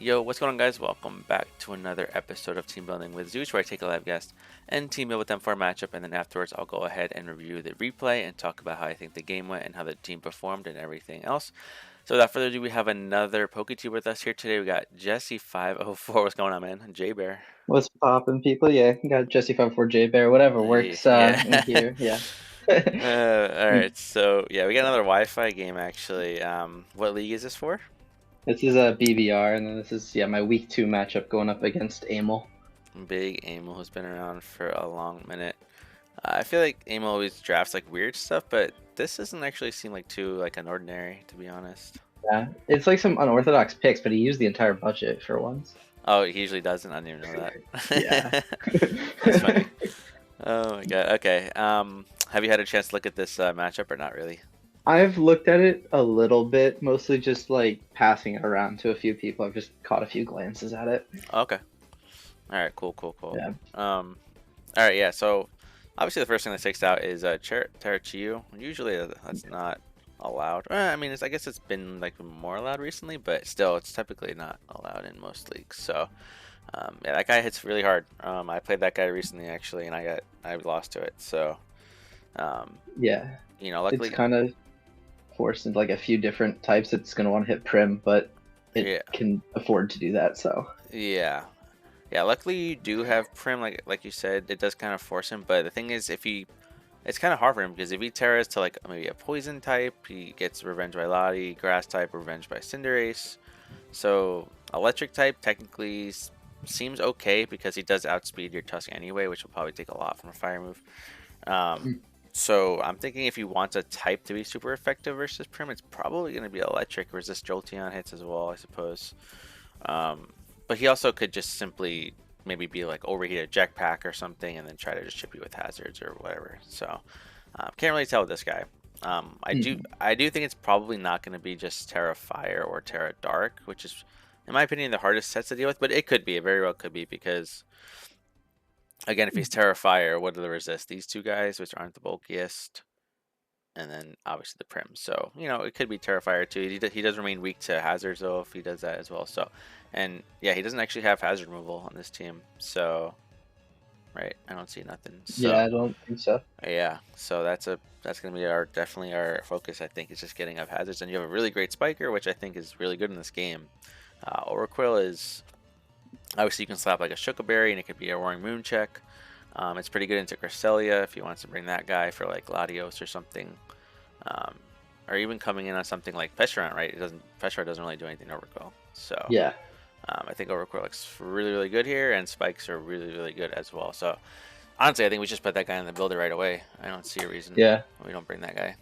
Yo, what's going on, guys? Welcome back to another episode of Team Building with Zooch, where I take a live guest and team build with them for a matchup, and then afterwards I'll go ahead and review the replay and talk about how I think the game went and how the team performed and everything else. So without further ado, we have another poketuber with us here today. We got Jesse504. What's going on, man? JBear. What's poppin', people? Yeah, got Jesse 54 JBear, whatever works in Yeah. here. Yeah. All right. So yeah, we got another Wi-Fi game actually. What league is this for? This is a BBR, and then this is my week 2 matchup going up against Aimel. Big Aimel, who's been around for a long minute. I feel like Aimel always drafts like weird stuff, but this doesn't actually seem like too like an ordinary, to be honest. Yeah, it's like some unorthodox picks, but he used the entire budget for once. Oh, he usually doesn't. I didn't even know Yeah. that. That's funny. Oh my god. Okay. Have you had a chance to look at this matchup or not really? I've looked at it a little bit, mostly just like passing it around to a few people. I've just caught a few glances at it. Okay. All right. Cool. Yeah. All right. Yeah. So obviously the first thing that sticks out is Tera Chi-Yu. Usually that's not allowed. I mean, I guess it's been like more allowed recently, but still, it's typically not allowed in most leagues. So, yeah, that guy hits really hard. I played that guy recently actually, and I lost to it. So, Yeah. luckily, It's kind of forced into like a few different types. It's going to want to hit Prim, but it can afford to do that. So yeah. Luckily, you do have Prim, like you said, it does kind of force him. But the thing is, it's kind of hard for him because if he Terras to like maybe a poison type, he gets revenged by Lottie, grass type revenged by Cinderace. So electric type technically seems okay because he does outspeed your Tusk anyway, which will probably take a lot from a fire move. So I'm thinking if you want a type to be super effective versus Prim, it's probably going to be electric. Resist Jolteon hits as well, I suppose. But he also could just simply maybe be like overheat a jetpack or something and then try to just chip you with hazards or whatever. So can't really tell with this guy. I do think it's probably not going to be just Tera Fire or Tera Dark, which is in my opinion the hardest sets to deal with, but it could be, it very well could be, because again, if he's Tera Fire, what do they resist? These two guys, which aren't the bulkiest, and then obviously the Prim. So it could be Tera Fire too. He does remain weak to hazards though if he does that as well. So, and yeah, he doesn't actually have hazard removal on this team. So, right, I don't see nothing. So, yeah, I don't think so. Yeah, so that's gonna be definitely our focus. I think is just getting up hazards, and you have a really great spiker, which I think is really good in this game. Overquill is obviously you can slap like a Berry, and it could be a Roaring Moon check. It's pretty good into Cresselia if you want to bring that guy for like Latios or something, or even coming in on something like Pecharunt. Right, Pecharunt doesn't really do anything to Overquill. So Yeah. I think Overquill looks really good here, and spikes are really good as well. So honestly, I think we just put that guy in the builder right away. I don't see a reason we don't bring that guy.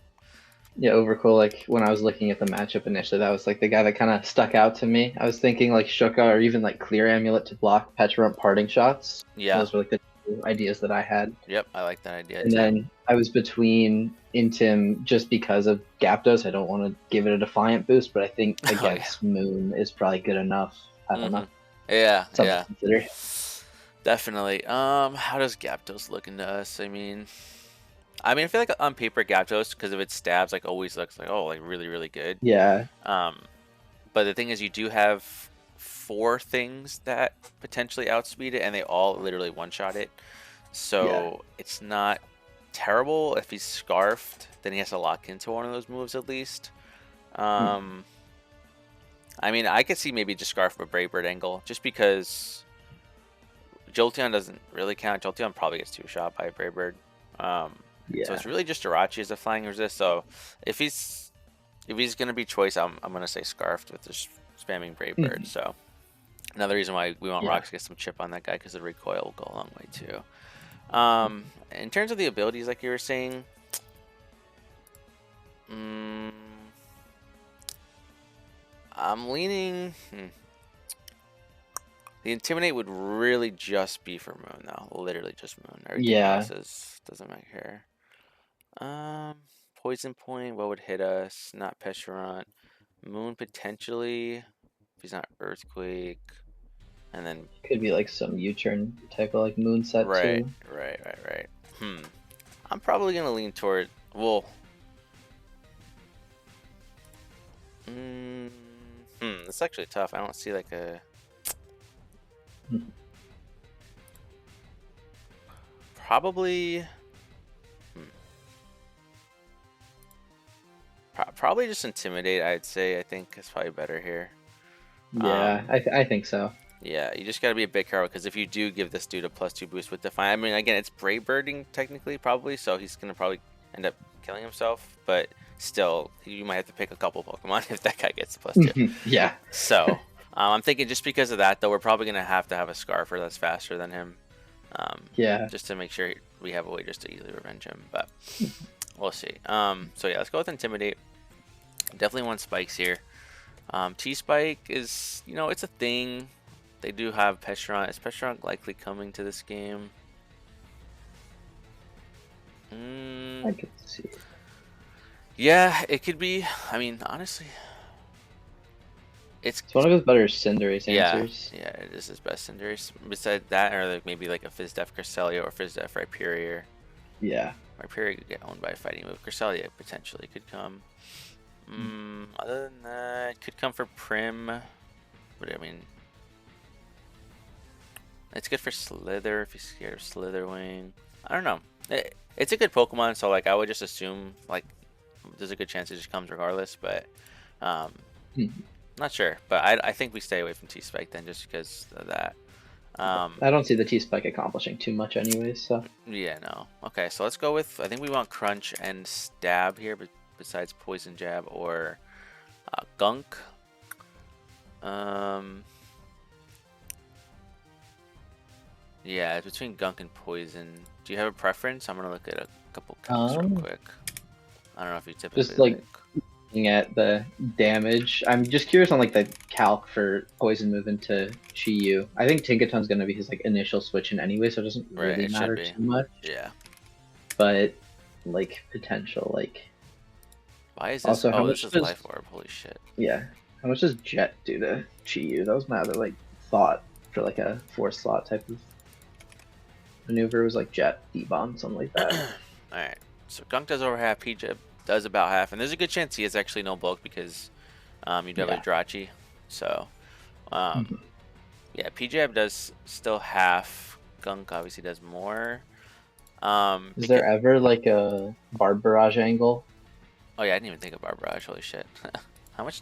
Yeah, Overcool, like when I was looking at the matchup initially, that was like the guy that kind of stuck out to me. I was thinking like Shuka or even like Clear Amulet to block Pecharunt parting shots. Yeah. Those were like the two ideas that I had. Yep, I like that idea and too. Then I was between Intim just because of Gyapdos. I don't want to give it a Defiant boost, but I think against Moon is probably good enough. I don't know. Yeah, Something to consider. Definitely. How does Gyapdos look into us? I mean, I feel like on paper Gyapdos, because of its stabs, like always looks like really good. Yeah. But the thing is, you do have 4 things that potentially outspeed it, and they all literally one-shot it. So it's not terrible. If he's scarfed, then he has to lock into one of those moves at least. I could see maybe just scarf a Brave Bird angle, just because Jolteon doesn't really count. Jolteon probably gets 2-shot by Brave Bird. So it's really just Tera Chi as a flying resist. So if he's gonna be choice, I'm gonna say scarfed with just spamming Brave Bird. So another reason why we want Rocks to get some chip on that guy, because the recoil will go a long way too. In terms of the abilities, like you were saying, I'm leaning. The Intimidate would really just be for Moon, though. Literally just Moon. Everything else doesn't matter. Poison Point, what would hit us? Not Pecharunt. Moon potentially, if he's not Earthquake. And then could be like some U-turn type of like Moon set too. Right. I'm probably gonna lean toward it's actually tough. I don't see like a Probably, hmm, probably just intimidate. I'd say. I think is probably better here. Yeah, Um, I think so. yeah, you just gotta be a bit careful because if you do give this dude a +2 boost with Define, I mean, again, it's Brave Birding technically, probably, so he's gonna probably end up killing himself. But still, you might have to pick a couple Pokemon if that guy gets the +2. Yeah. So I'm thinking just because of that, though, we're probably gonna have to have a Scarfer that's faster than him, Yeah. just to make sure we have a way just to easily revenge him. But we'll see. So yeah, let's go with Intimidate. Definitely want spikes here. T-Spike is, it's a thing. They do have Peshron. Is Peshron likely coming to this game? I could see. Yeah, it could be. I mean, honestly, it's It's one of his better Cinderace yeah, answers. yeah. It is his best Cinderace. Besides that, or like maybe like a Fizdef Cresselia or Fizdef Rhyperior. Yeah. Rhyperior could get owned by a fighting move. Cresselia potentially could come. Other than that, could come for Prim. But I mean, it's good for Slither if he's scared of Slitherwing. I don't know. It's a good Pokemon, so like I would just assume like there's a good chance it just comes regardless. But um, not sure. But I think we stay away from T-Spike then just because of that. I don't see the T-Spike accomplishing too much anyways, so. Yeah, no. Okay, so let's go with, I think we want Crunch and Stab here, but besides Poison Jab or Gunk. Yeah, it's between Gunk and Poison. Do you have a preference? I'm gonna look at a couple calcs real quick. I don't know if you typically Just like looking at the damage, I'm just curious on like the calc for Poison move into Chi-Yu. I think Tinkaton's gonna be his like initial switch in anyway, so it doesn't right, really it matter should be. too much. Yeah. But like potential, like Why is this? also how Oh, much this is does Life Orb. Holy shit. yeah, how much does Jet do to Chi-Yu? That was my other like thought for like a 4 slot type of maneuver, was like Jet D-bomb, something like that. Alright, so Gunk does over half, P-Jab does about half, and there's a good chance he has actually no bulk because you do have a Drachi. So, yeah, P-Jab does still half. Gunk obviously does more. Is there ever like a Barb Barrage angle? Oh yeah, I didn't even think of Barbarage. Holy shit! How much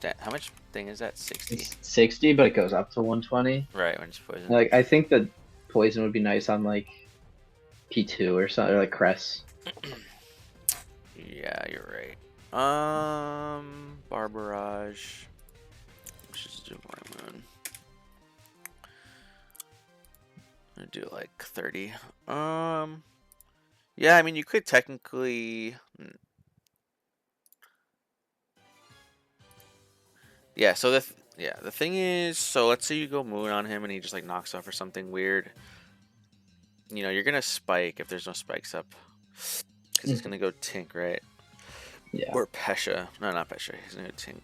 thing is that? 60. It's 60, but it goes up to 120. Right, when it's poison. Like I think that Poison would be nice on like P2 or something, or like Cress. Yeah, you're right. Barbarage. Let's just do Moon. I'm gonna do like 30. Yeah, I mean you could technically. Yeah, so the thing is, so let's say you go Moon on him and he just like knocks off or something weird. You're gonna spike if there's no spikes up, because he's gonna go Tink, right? Yeah. Or Pesha. No, not Pesha. He's gonna go Tink.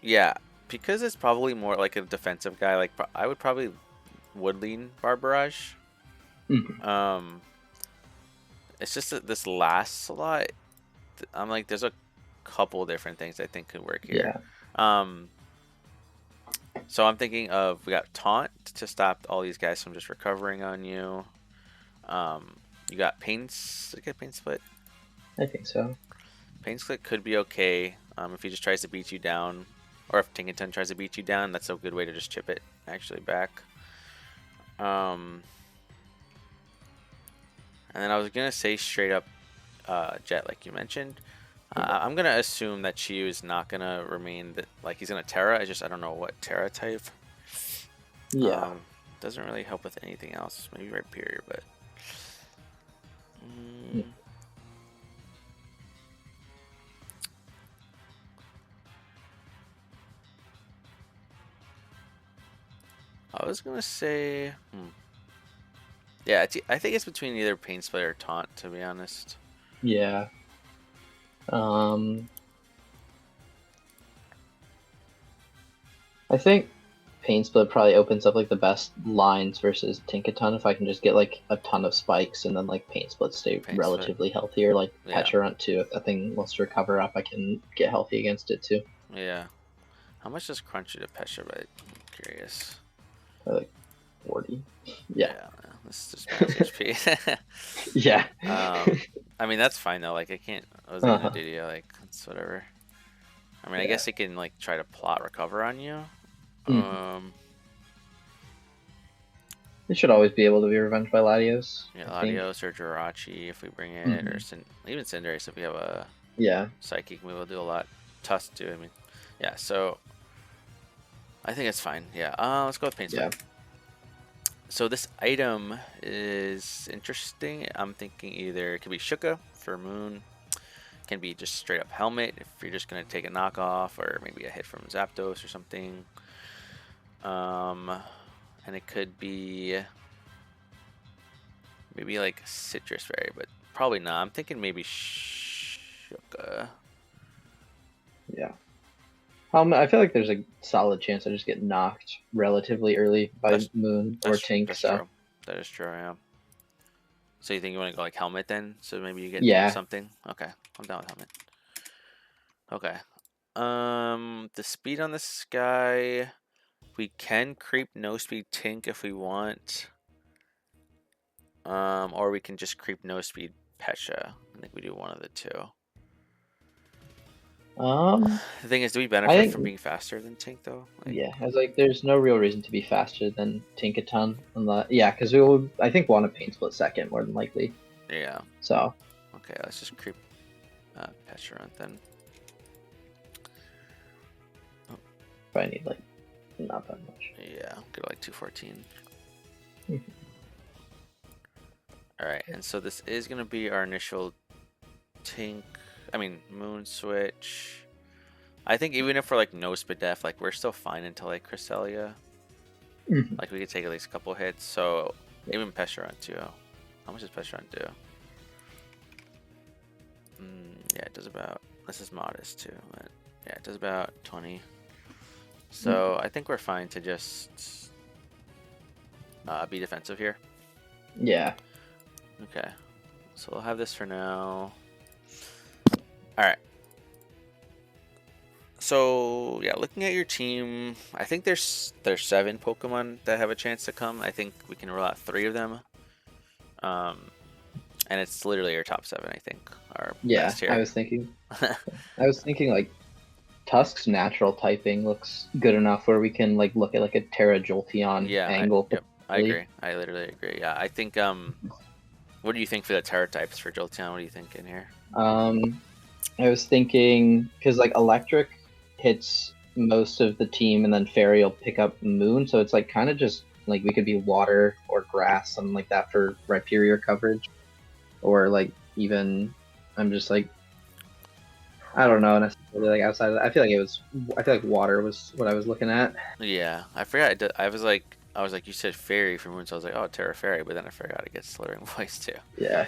Yeah, because it's probably more like a defensive guy. Like I would probably would lean Barbarage. It's just that this last slot, I'm like, there's a couple different things I think could work here. Yeah. So I'm thinking of, we got Taunt to stop all these guys from just recovering on you. You got Pain Split. I think so. Pain Split could be okay if he just tries to beat you down, or if Tinkaton tries to beat you down. That's a good way to just chip it actually back. And then I was gonna say straight up Jet, like you mentioned. I'm gonna assume that Chi-Yu is not gonna remain like he's gonna Tera. I don't know what Tera type. Yeah. Doesn't really help with anything else. Maybe Rhyperior, but. I was gonna say. Yeah, I think it's between either Pain Split or Taunt, to be honest. Yeah. I think Pain Split probably opens up like the best lines versus Tinkaton if I can just get like a ton of spikes and then like Pain Split stay Paint split. relatively healthy, or like Yeah. Pecharunt too. If that thing wants to recover up, I can get healthy against it too. Yeah. How much does Crunch do to Pecha? I'm curious. Like 40. Yeah. This is just max HP. Yeah. I mean that's fine though. Like I can't. I was gonna do you like it's whatever. I mean I guess it can like try to plot recover on you. It should always be able to be revenged by Latios. Yeah, Latios or Jirachi if we bring it, or even Cinderace if we have a Psychic move will do a lot. Tusk too. I mean, yeah. So I think it's fine. Yeah. Let's go with Pain Split. So this item is interesting. I'm thinking either it could be Shuka for Moon, can be just straight up Helmet if you're just gonna take a knockoff, or maybe a hit from Zapdos or something. And it could be maybe like Citrus Fairy, but probably not. I'm thinking maybe Shuka. Yeah. I feel like there's a solid chance I just get knocked relatively early by Moon or Tink. That's so true. That is true. Yeah. So you think you want to go like Helmet then? So maybe you get something. Okay, I'm down with Helmet. Okay. The speed on this guy, we can creep no speed Tink if we want. Or we can just creep no speed Pecha. I think we do one of the two. The thing is, do we benefit from being faster than Tink though? Like, yeah, I was like, there's no real reason to be faster than Tinkaton. Yeah, because we will, I think, want a Pain Split second more than likely. Yeah. So. Okay, let's just creep Pecharunt then. Oh. Probably need like not that much. Yeah, get like 214. All right, and so this is gonna be our initial Moon switch. I think even if we're like no speed def, like we're still fine until like Cresselia. Like we could take at least a couple hits. So even Pecharunt too. How much does Pecharunt do? Yeah, it does about. This is modest too. But yeah, it does about 20. So I think we're fine to just be defensive here. Yeah. Okay. So we'll have this for now. All right. So yeah, looking at your team, I think there's 7 Pokemon that have a chance to come. I think we can roll out 3 of them. And it's literally our top 7. I think are best here. I was thinking like Tusk's natural typing looks good enough where we can like look at like a Tera Jolteon angle. I agree. I literally agree. Yeah, I think. What do you think for the Tera types for Jolteon? What do you think in here? I was thinking because like Electric hits most of the team, and then Fairy will pick up Moon, so it's like kind of just like we could be Water or Grass, something like that for Rhyperior coverage, or like even I'm just like I don't know necessarily like outside of that. I feel like Water was what I was looking at. Yeah, I forgot. I was like you said Fairy for Moon, so I was like, oh, Tera Fairy, but then I forgot it gets Slithering Voice too. Yeah.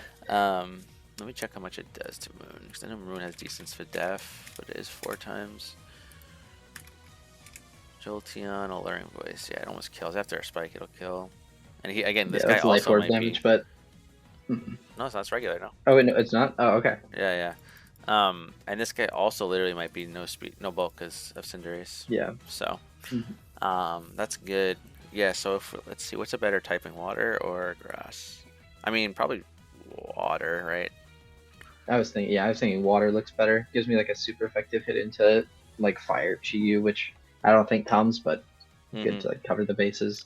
Let me check how much it does to Moon, because I know Moon has decent for def, but it is 4 times. Jolteon, Alluring Voice. Yeah, it almost kills. After a spike, it'll kill. And he again, this guy also might damage, but no, it's not. It's regular. No. Oh wait, no, it's not. Oh, okay. Yeah. And this guy also literally might be no speed, no bulk because of Cinderace. Yeah. So, that's good. Yeah. So let's see, what's a better typing, Water or Grass? I mean, probably Water, right? I was thinking Water looks better. Gives me like a super effective hit into like Fire Chi-Yu, which I don't think comes, but good to like cover the bases.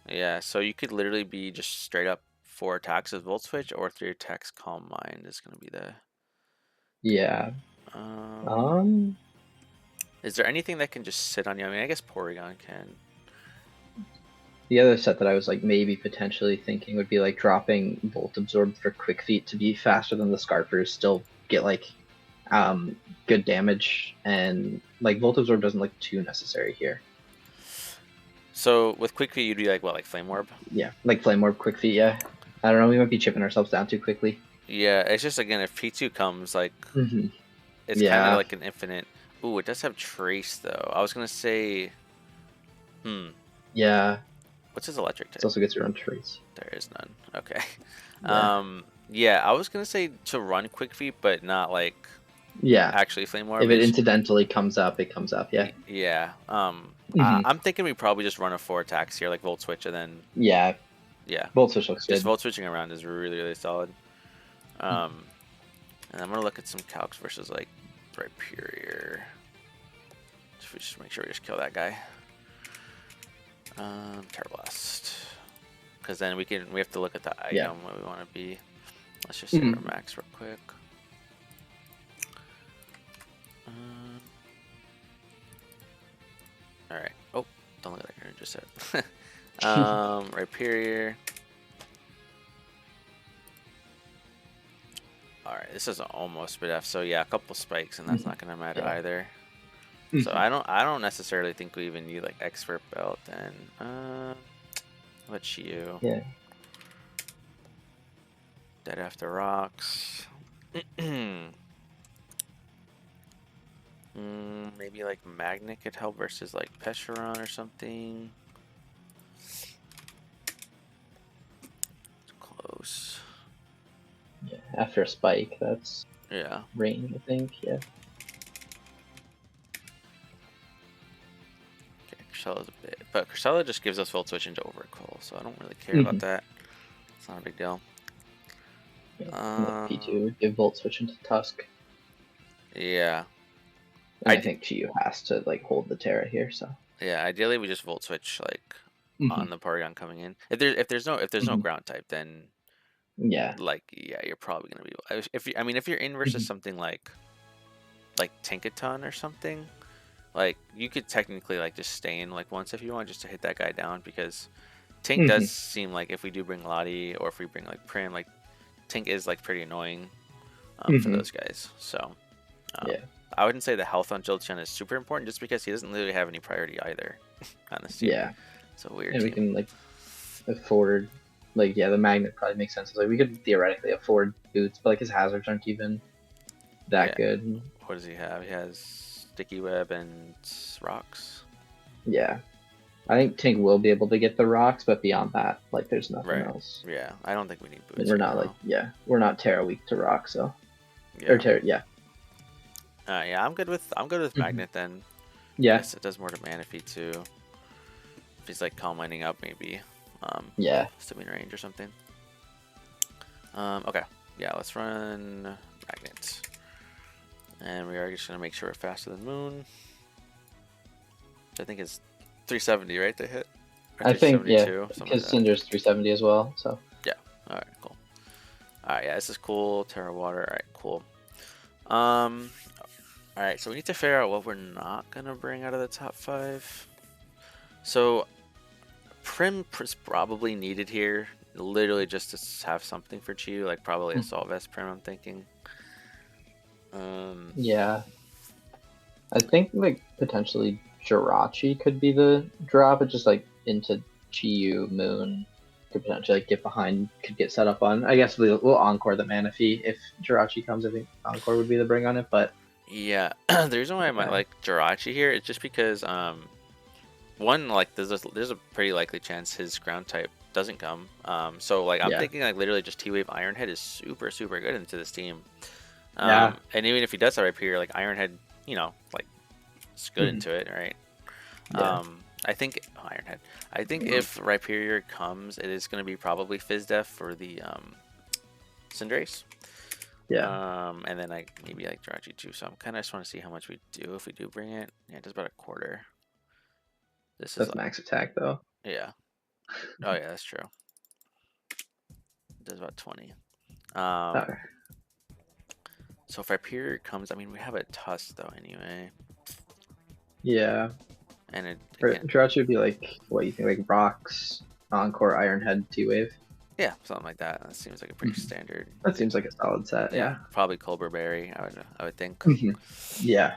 Yeah, so you could literally be just straight up 4 attacks with Volt Switch, or 3 attacks Calm Mind is gonna be the. Yeah. Is there anything that can just sit on you? I mean, I guess Porygon can. The other set that I was like maybe potentially thinking would be like dropping Volt Absorb for Quick Feet to be faster than the Scarfers, still get like good damage, and like Volt Absorb doesn't look too necessary here. So with Quick Feet, you'd be like what, like Flame Orb? Yeah, like Flame Orb, Quick Feet. Yeah, I don't know. We might be chipping ourselves down too quickly. Yeah, it's just again if P2 comes, like it's kind of like an infinite. Ooh, it does have Trace though. I was gonna say, Yeah. What's his electric It type? also gets your own traits. There is none. Okay. Yeah. Yeah, I was gonna say to run quick feet, but not like Yeah. actually flame If orb. it Is incidentally comes up, it comes up. Yeah. yeah. Hmm. I'm thinking we probably just run a 4 attacks here, like Volt Switch, and then Yeah. yeah, Volt Switch looks just good. Volt Switching around is really solid. Um, and I'm gonna look at some calcs versus like Rhyperior. Just make sure we just kill that guy. Terra Blast. Because then we have to look at the Yeah. item what we want to be. Let's just hit our max real quick. All right. Oh, don't look at that. Just said. Rhyperior. All right, this is almost spit F. So yeah, a couple spikes, and that's not gonna matter Yeah. either. So I don't necessarily think we even need like expert belt. Then let Chi-Yu. Yeah. Dead after rocks. Maybe like Magnet could help versus like Pesheron or something. It's close. Yeah. After a spike, that's Yeah. range, I think. Yeah. Okay, Crusella's a bit, but Crusella just gives us Volt Switch into Overcall, so I don't really care about that. It's not a big deal. Like P2 give Volt Switch into Tusk. Yeah. And I think Chi-Yu has to like hold the Tera here, so. Yeah, ideally we just Volt Switch like on the Porygon coming in. If there's no ground type, then yeah, like yeah, you're probably gonna be if you're in versus something like Tinkaton or something, like you could technically like just stay in like once if you want just to hit that guy down because Tink does seem like if we do bring Lottie or if we bring like Prim, like Tink is like pretty annoying for those guys. So yeah. I wouldn't say the health on Jolteon is super important just because he doesn't literally have any priority either on this team. Yeah. It's a weird and team. We can like afford like the magnet probably makes sense. Like we could theoretically afford boots, but like his hazards aren't even that good. What does he have? He has Sticky Web and rocks. Yeah. I think Tink will be able to get the rocks, but beyond that, like there's nothing else. Yeah, I don't think we need boots. And we're not like we're not Tera weak to rock, so yeah. Or Tera, yeah. Yeah, I'm good with Magnet then. Yeah. Yes, it does more to Manaphy too. If he's like calm lining up, maybe. Yeah. Still in range or something. Okay. Yeah, let's run Magnet. And we are just gonna make sure we're faster than Moon. I think it's 370, right? They hit. I think yeah, because like Cinder's 370 as well. So yeah. All right. Cool. All right. Yeah, this is cool. Terra Water. All right. Cool. All right. So we need to figure out what we're not gonna bring out of the top 5. So Prim is probably needed here, literally just to have something for Chi-Yu, like probably Assault Vest Prim. I'm thinking. yeah, I think like potentially Jirachi could be the drop. It's just like into Chi-Yu Moon could potentially like get behind, could get set up on. I guess we'll encore the Manaphy if Jirachi comes. I think encore would be the bring on it, but yeah, the reason why I might like Jirachi here is just because one, like there's a pretty likely chance his ground type doesn't come. So like I'm thinking like literally just T-Wave Ironhead is super good into this team. And even if he does have Rhyperior, like Ironhead, you know, like it's good into it, right? I think Ironhead. I think if Rhyperior comes, it is going to be probably Fizdef for the Cinderace. Yeah. And then like maybe like Jirachi too. So I'm kind of just want to see how much we do if we do bring it. Yeah, it does about a quarter. That's is max attack though. Yeah. Oh yeah, that's true. It does about 20. So if Rhyperior comes, I mean we have a Tusk though anyway. Yeah. And it Jirachi would be like what you think, like rocks, encore, Ironhead, T-Wave. Yeah, something like that. That seems like a pretty standard. That seems like a solid set. Yeah. Probably Culber Berry. I would think. Yeah.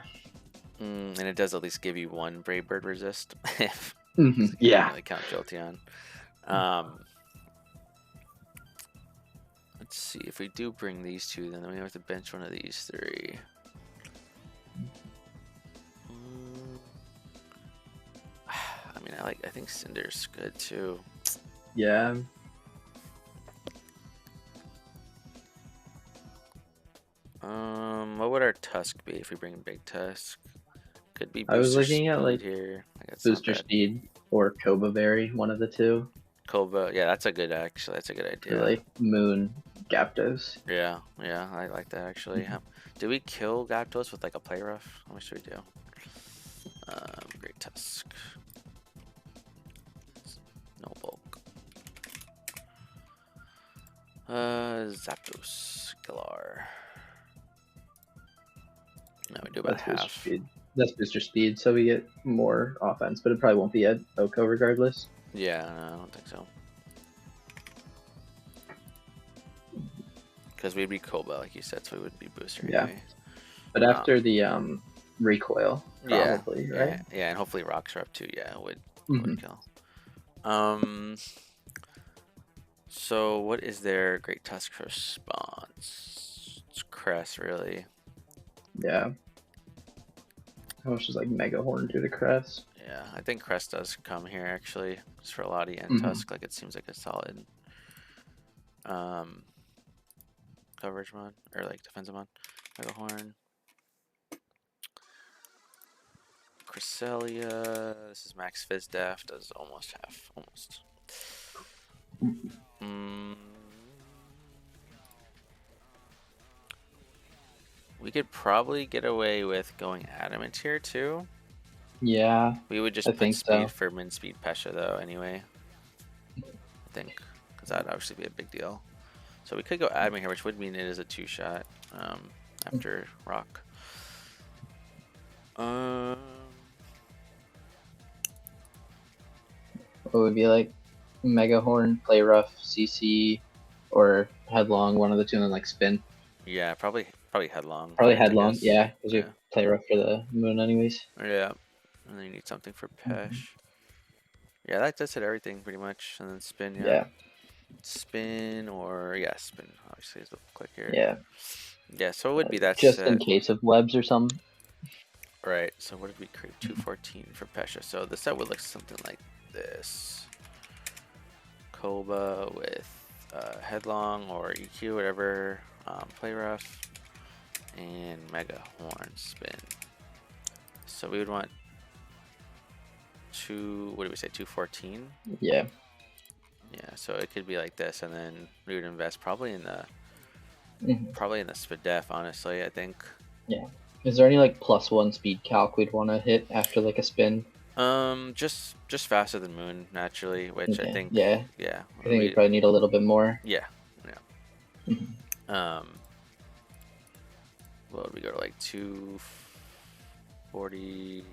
And it does at least give you one Brave Bird resist. If yeah. Really count Jolteon. Let's see if we do bring these two, then we have to bench one of these 3. I mean, I think Cinder's good too. Yeah. What would our tusk be if we bring big tusk? Could be I was booster looking at speed like here. That's not Booster bad. Speed or Koba Berry, one of the two. Koba, yeah, that's a good actually. That's a good For idea. like Moon Gapdos. Yeah, I like that actually. Do we kill Gyarados with like a play rough? How much do we do? Great tusk. No bulk. Zapdos, Galar. No, we do about That's Booster half. Speed. That's Booster Speed, so we get more offense, but it probably won't be at Oko regardless. Yeah, no, I don't think so. Because we'd be Koba, like you said, so we would be booster Yeah. anyway. But after the recoil, probably, yeah, right? yeah, and hopefully rocks are up too. Yeah, would Mhm. kill. So what is their Great Tusk response? It's Crest, really. Yeah. How much does like Mega Horn do to Crest? Yeah, I think Crest does come here actually, just for Lottie and Mhm. Tusk. Like it seems like a solid coverage mod or like defensive mod. Mega Horn. Cresselia. This is Max Fizz Def. Does almost half. Almost. We could probably get away with going Adamant here too. Yeah. We would just I put think speed so. for min speed Pesha though anyway. I think. Because that'd obviously be a big deal. So we could go Adamant here, which would mean it is a 2-shot after Rock. What would be like Mega Horn, Play Rough, CC, or Headlong, one of the two, and then like Spin. Yeah, probably Headlong. Probably first, I Headlong, guess. yeah, because Yeah. you Play Rough for the Moon anyways. Yeah. And then you need something for Pesh. Yeah, that does hit everything pretty much. And then spin, yeah. Yeah. Spin or yeah, spin obviously is the click here. Yeah. Yeah, so it would be that just set. in case of webs or something. Right. So what did we create? 214 for Pesha. So the set would look something like this. Koba with Headlong or EQ, whatever. Play rough. And Mega Horn spin. So we would want what do we say, 214? Yeah. Yeah, so it could be like this, and then we would invest probably in the Spadef, honestly, I think. Yeah. Is there any like +1 speed calc we'd want to hit after like a spin? Just faster than Moon naturally, which I think. Yeah. Yeah. I think we probably need a little bit more. Yeah. What would we go to, like 240?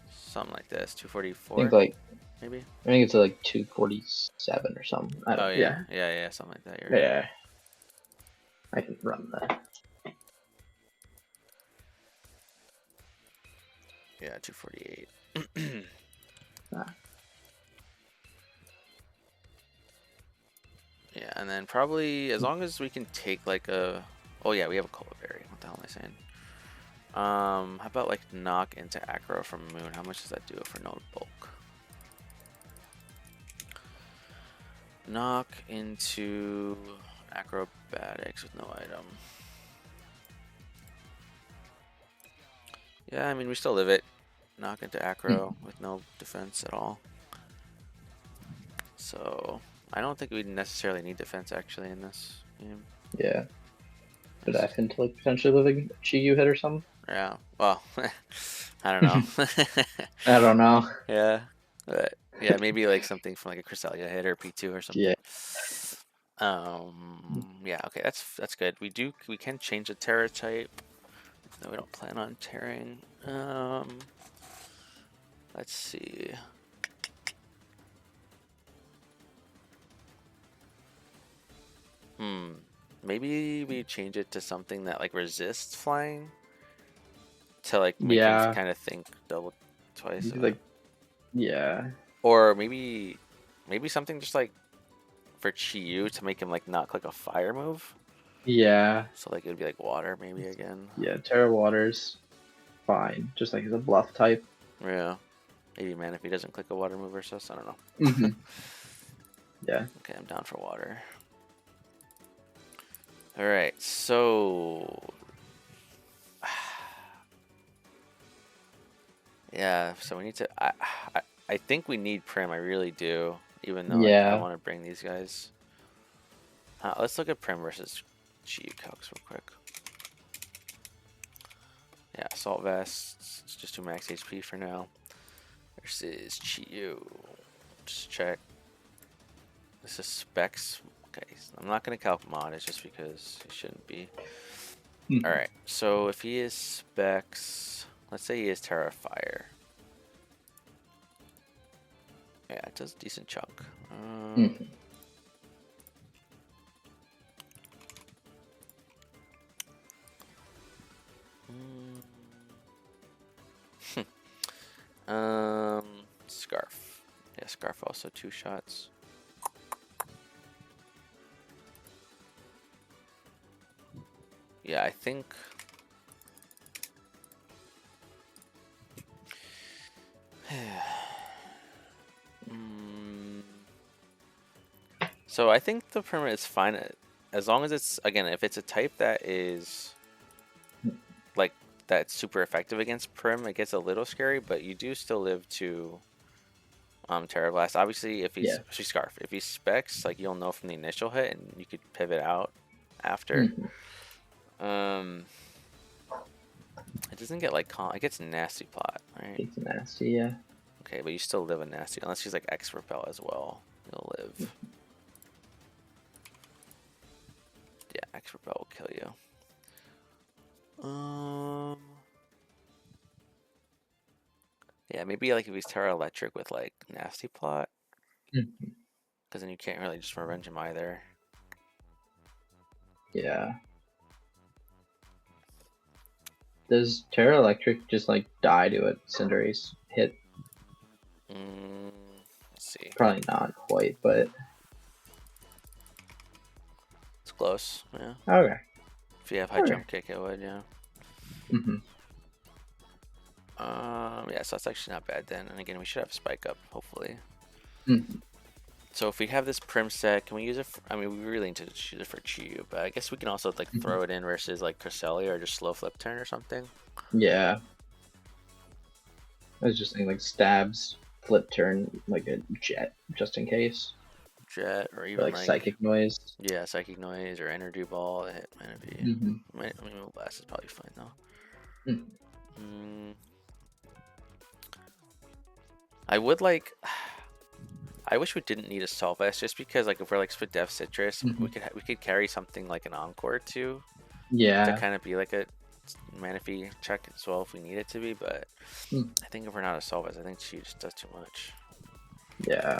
Something like this, 244. I think like maybe. I think it's like 247 or something. I don't, Oh yeah, something like that. You're right. Yeah. I can run that. Yeah, 248. Yeah, and then probably as long as we can take like a. Oh yeah, we have a Cola Berry. What the hell am I saying? How about like knock into Acro from Moon? How much does that do for no bulk? Knock into Acrobatics with no item. Yeah, I mean we still live it. Knock into Acro with no defense at all. So I don't think we necessarily need defense actually in this game. Yeah. But I into like potentially living Chi-Yu hit or something. Yeah. Well, I don't know. I don't know. Yeah. But yeah, maybe like something from like a Cresselia hit or P2 or something. Yeah. Yeah. Okay. That's good. We can change the Tera type. No, we don't plan on tearing. Let's see. Maybe we change it to something that like resists flying. To like make him kind of think double twice. Like, yeah. Or maybe something just like for Chi-Yu to make him like not click a fire move. Yeah. So like it would be like water maybe again. Yeah, Terra Waters. fine, just like as a bluff type. Yeah. Maybe man if he doesn't click a water move versus us. I don't know. Mhm. Yeah. Okay, I'm down for water. Alright, so yeah, so we need to I think we need Prim, I really do. Even though like I Yeah. want to bring these guys. Let's look at Prim versus Chi-Yu calcs real quick. Yeah, Assault Vest. Let's just do max HP for now. Versus Chi-Yu. Just check. This is specs. Okay, I'm not gonna calc mod. It's just because it shouldn't be. Mhm. All right. So if he is specs, let's say he is Tera Fire. Yeah, it does a decent chunk. Mhm. Scarf. Yeah, Scarf also 2 shots. Yeah, I think. So I think the permit is fine as long as it's, again, if it's a type that is like that's super effective against Prim, it gets a little scary, but you do still live to Terra Blast. Obviously, if he's Scarf, if he specs, like you'll know from the initial hit, and you could pivot out after. Mhm. It doesn't get like it gets nasty plot, right? It's nasty, yeah. Okay, but you still live a nasty unless he's like X repel as well. You'll live. Yeah, X repel will kill you. Yeah, maybe like if he's Terra Electric with like nasty plot, Mhm. because then you can't really just revenge him either. Yeah. Does Terra Electric just like die to a Cinderace hit? Let's see. Probably not quite, but It's close. Yeah. okay. If you have high jump kick, it would. Yeah. Mhm. Yeah. So that's actually not bad then. And again, we should have spike up hopefully. Mhm. So if we have this Prim set, can we use it? I mean, we really need to use it for Chi-Yu, but I guess we can also like throw it in versus like Cresselia or just slow flip turn or something. Yeah. I was just thinking like stabs, flip turn, like a jet, just in case. Jet or Or even like like psychic noise. yeah, psychic noise or energy ball to hit Manaphy. Mhm. I mean, blast is probably fine though. Mhm. I would like. I wish we didn't need a Assault Vest just because like if we're like Spit Def Citrus, we could carry something like an Encore too. To Yeah. kind of be like a Manaphy check as well if we need it to be, but I think if we're not a Assault Vest, I think she just does too much. Yeah.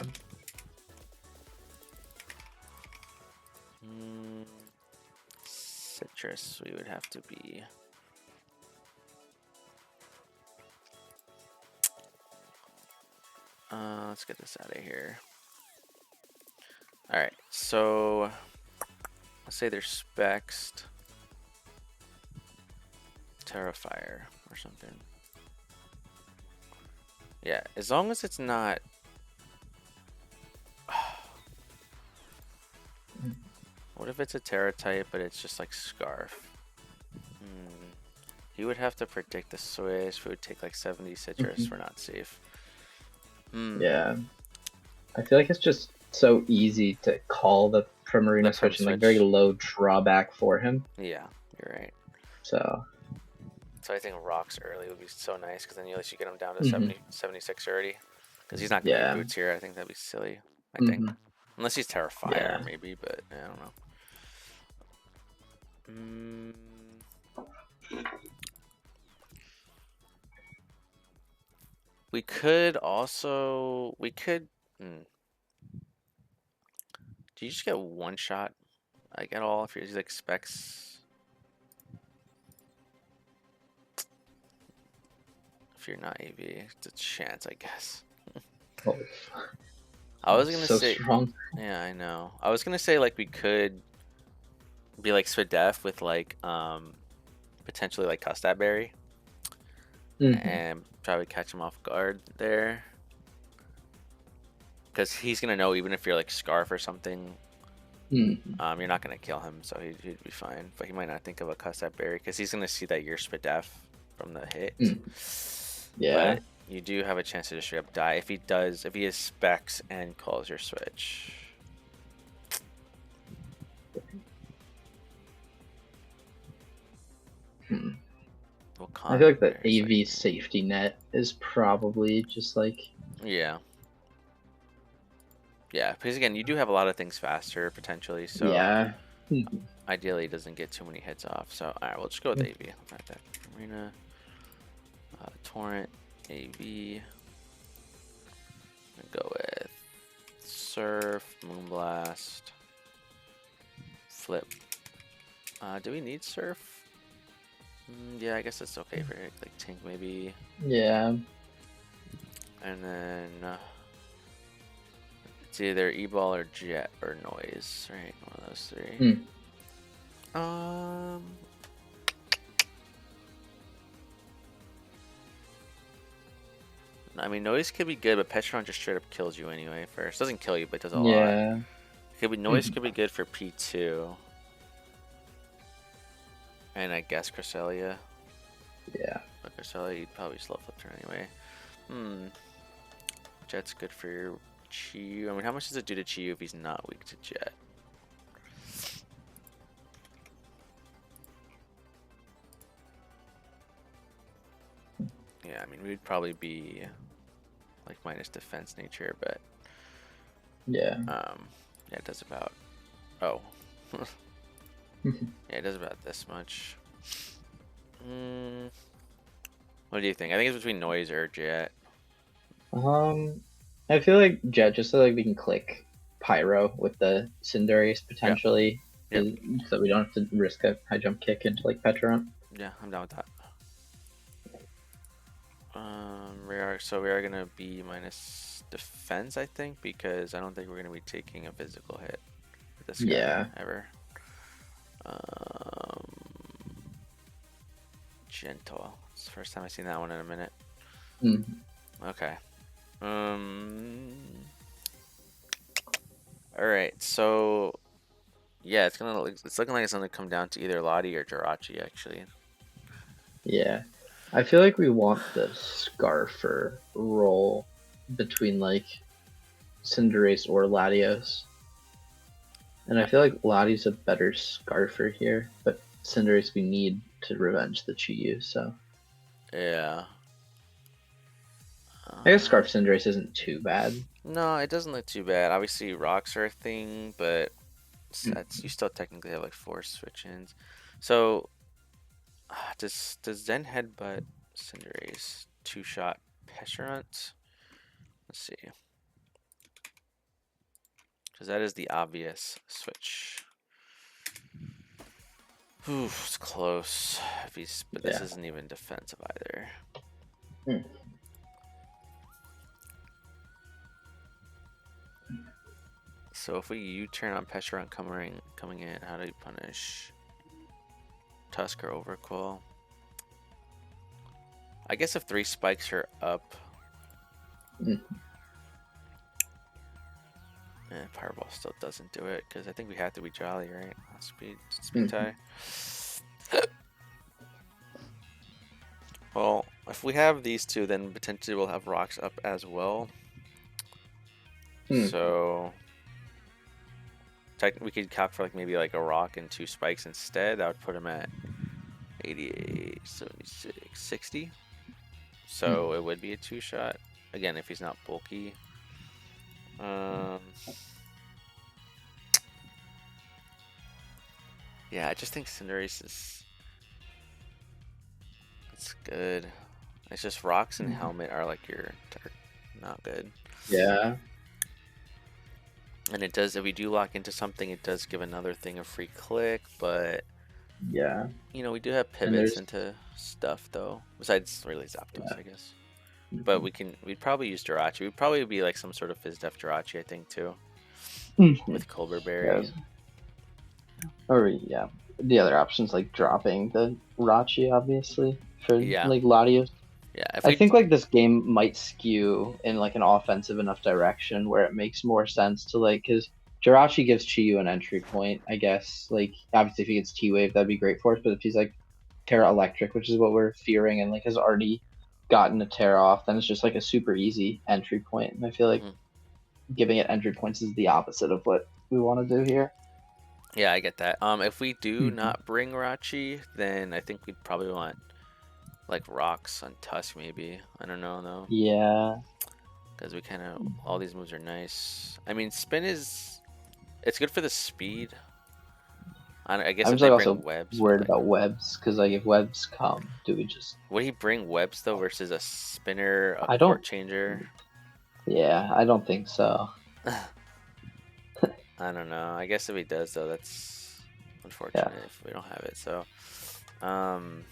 Citrus, we would have to be. Let's get this out of here. All right, so let's say they're spexed Terrifier or something. Yeah, as long as it's not. What if it's a Terra type, but it's just like Scarf? He would have to predict the switch. We would take like 70 Citrus. We're not safe. Yeah. I feel like it's just so easy to call the Primarina switch and like very low drawback for him. Yeah, you're right. So I think rocks early would be so nice because then at least you get him down to 76 already. Because he's not going to be boots here. I think that'd be silly. I think. Unless he's Terrifier, maybe, but I don't know. We could also. We could. Do you just get one shot? Like at all if you're like specs? If you're not AV, it's a chance, I guess. I was gonna say. Strong. Yeah, I know. I was gonna say like we could be like Svidef with like potentially like Custap Berry. and probably catch him off guard there. Because he's gonna know even if you're like Scarf or something, you're not gonna kill him, so he'd be fine. But he might not think of a cuss at Berry because he's gonna see that you're Spadef from the hit. Yeah. But you do have a chance to just straight up die if he does. If he has specs and calls your switch. I feel like the AV safety net is probably just like... Yeah. Yeah, because again, you do have a lot of things faster, potentially, so... Yeah. Ideally, it doesn't get too many hits off, so... Alright, we'll just go with AV. Right there. Arena. Torrent. AV. Go with... Surf. Moonblast. Flip. Do we need Surf? Yeah, I guess it's okay for like Tank maybe. Yeah. And then it's either E-Ball or Jet or Noise, right? One of those three. I mean, Noise could be good, but Petron just straight up kills you anyway first. Doesn't kill you, but does a lot. Yeah. Could be Noise could be good for P2. And I guess Cresselia. Yeah. But Cresselia, you'd probably slow flip her anyway. Jet's good for your Chi-Yu. I mean, how much does it do to Chi-Yu if he's not weak to Jet? Yeah, I mean, we'd probably be like minus defense nature, but yeah. Yeah, it does about... Oh. Yeah, it does about this much. What do you think? I think it's between Noise or Jet. I feel like Jet, just so like we can click Pyro with the Cinderace potentially, so we don't have to risk a high jump kick into like Petron. Yeah, I'm down with that. We are gonna be minus defense, I think, because I don't think we're gonna be taking a physical hit with this guy ever. Gentle. It's the first time I've seen that one in a minute. Okay. Alright, so yeah, it's looking like it's gonna come down to either Lottie or Jirachi actually. Yeah. I feel like we want the Scarfer role between like Cinderace or Latios. And I feel like Lottie's a better Scarfer here, but Cinderace we need to revenge the Chi-Yu, so. Yeah. I guess Scarf Cinderace isn't too bad. No, it doesn't look too bad. Obviously, rocks are a thing, but you still technically have like 4 switch-ins. So, does Zen Headbutt Cinderace 2-shot Pesherant? Let's see. Because that is the obvious switch. Oof, it's close. But this isn't even defensive either. So if we U-turn on Pesherant coming in, how do you punish Tusk or Overcoil? I guess if 3 spikes are up. Fireball still doesn't do it because I think we have to be Jolly, right? Speed tie. Well, if we have these two, then potentially we'll have rocks up as well. So we could cap for like maybe like a rock and 2 spikes instead. That would put him at 88, 76, 60. So it would be a 2-shot. Again, if he's not bulky. Yeah, I just think Cinderace is... It's good. It's just rocks and helmet are like are not good. Yeah. And it does, if we do lock into something, it does give another thing a free click, but... Yeah. You know, we do have pivots into stuff, though. Besides, really, Zapdos, I guess. But we'd probably use Jirachi. We'd probably be like some sort of Fizdef Jirachi, I think, too. With Colbur Berry. Or, the other options, like dropping the Rachi, obviously, for, like, Latios. Yeah, I think like this game might skew in like an offensive enough direction where it makes more sense to like because Jirachi gives Chi-Yu an entry point, I guess. Like obviously if he gets T-Wave, that'd be great for us. But if he's like Tera Electric, which is what we're fearing, and like has already gotten a Tera off, then it's just like a super easy entry point. And I feel like giving it entry points is the opposite of what we want to do here. Yeah, I get that. If we do not bring Rachi, then I think we'd probably want like rocks on Tusk maybe. I don't know though. Yeah. Because we kind of all these moves are nice. I mean, spin is it's good for the speed. I guess I'm if just they like bring also webs, but worried like, about webs because like if webs come, do we just? would he bring webs though versus a spinner, a I court don't. changer? Yeah, I don't think so. I don't know. I guess if he does though, that's Yeah. unfortunate if we don't have it. So, um,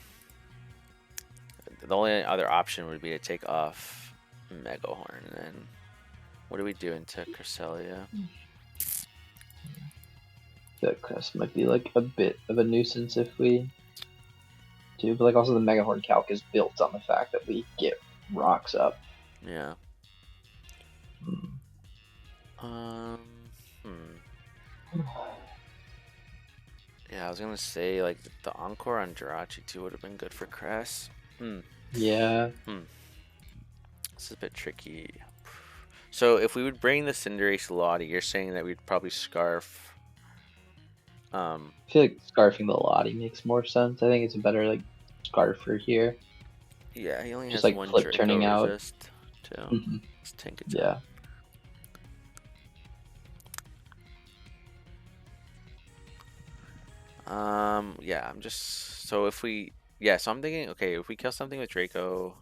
the only other option would be to take off Megahorn, and then what do we do into Cresselia? I feel like Crest might be like a bit of a nuisance if we do, but like also the Megahorn calc is built on the fact that we get rocks up. Yeah. Hmm. Yeah, I was gonna say like the Encore on Jirachi too would have been good for Cress. Yeah. This is a bit tricky. So if we would bring the Cinderace Lottie, you're saying that we'd probably Scarf. I feel like scarfing the Lottie makes more sense. I think it's a better like scarfer here. Yeah, he only Just has like one flip Draco turning out. resist too. Let's tank it. Yeah. Yeah, I'm just so if we so I'm thinking okay, if we kill something with Draco,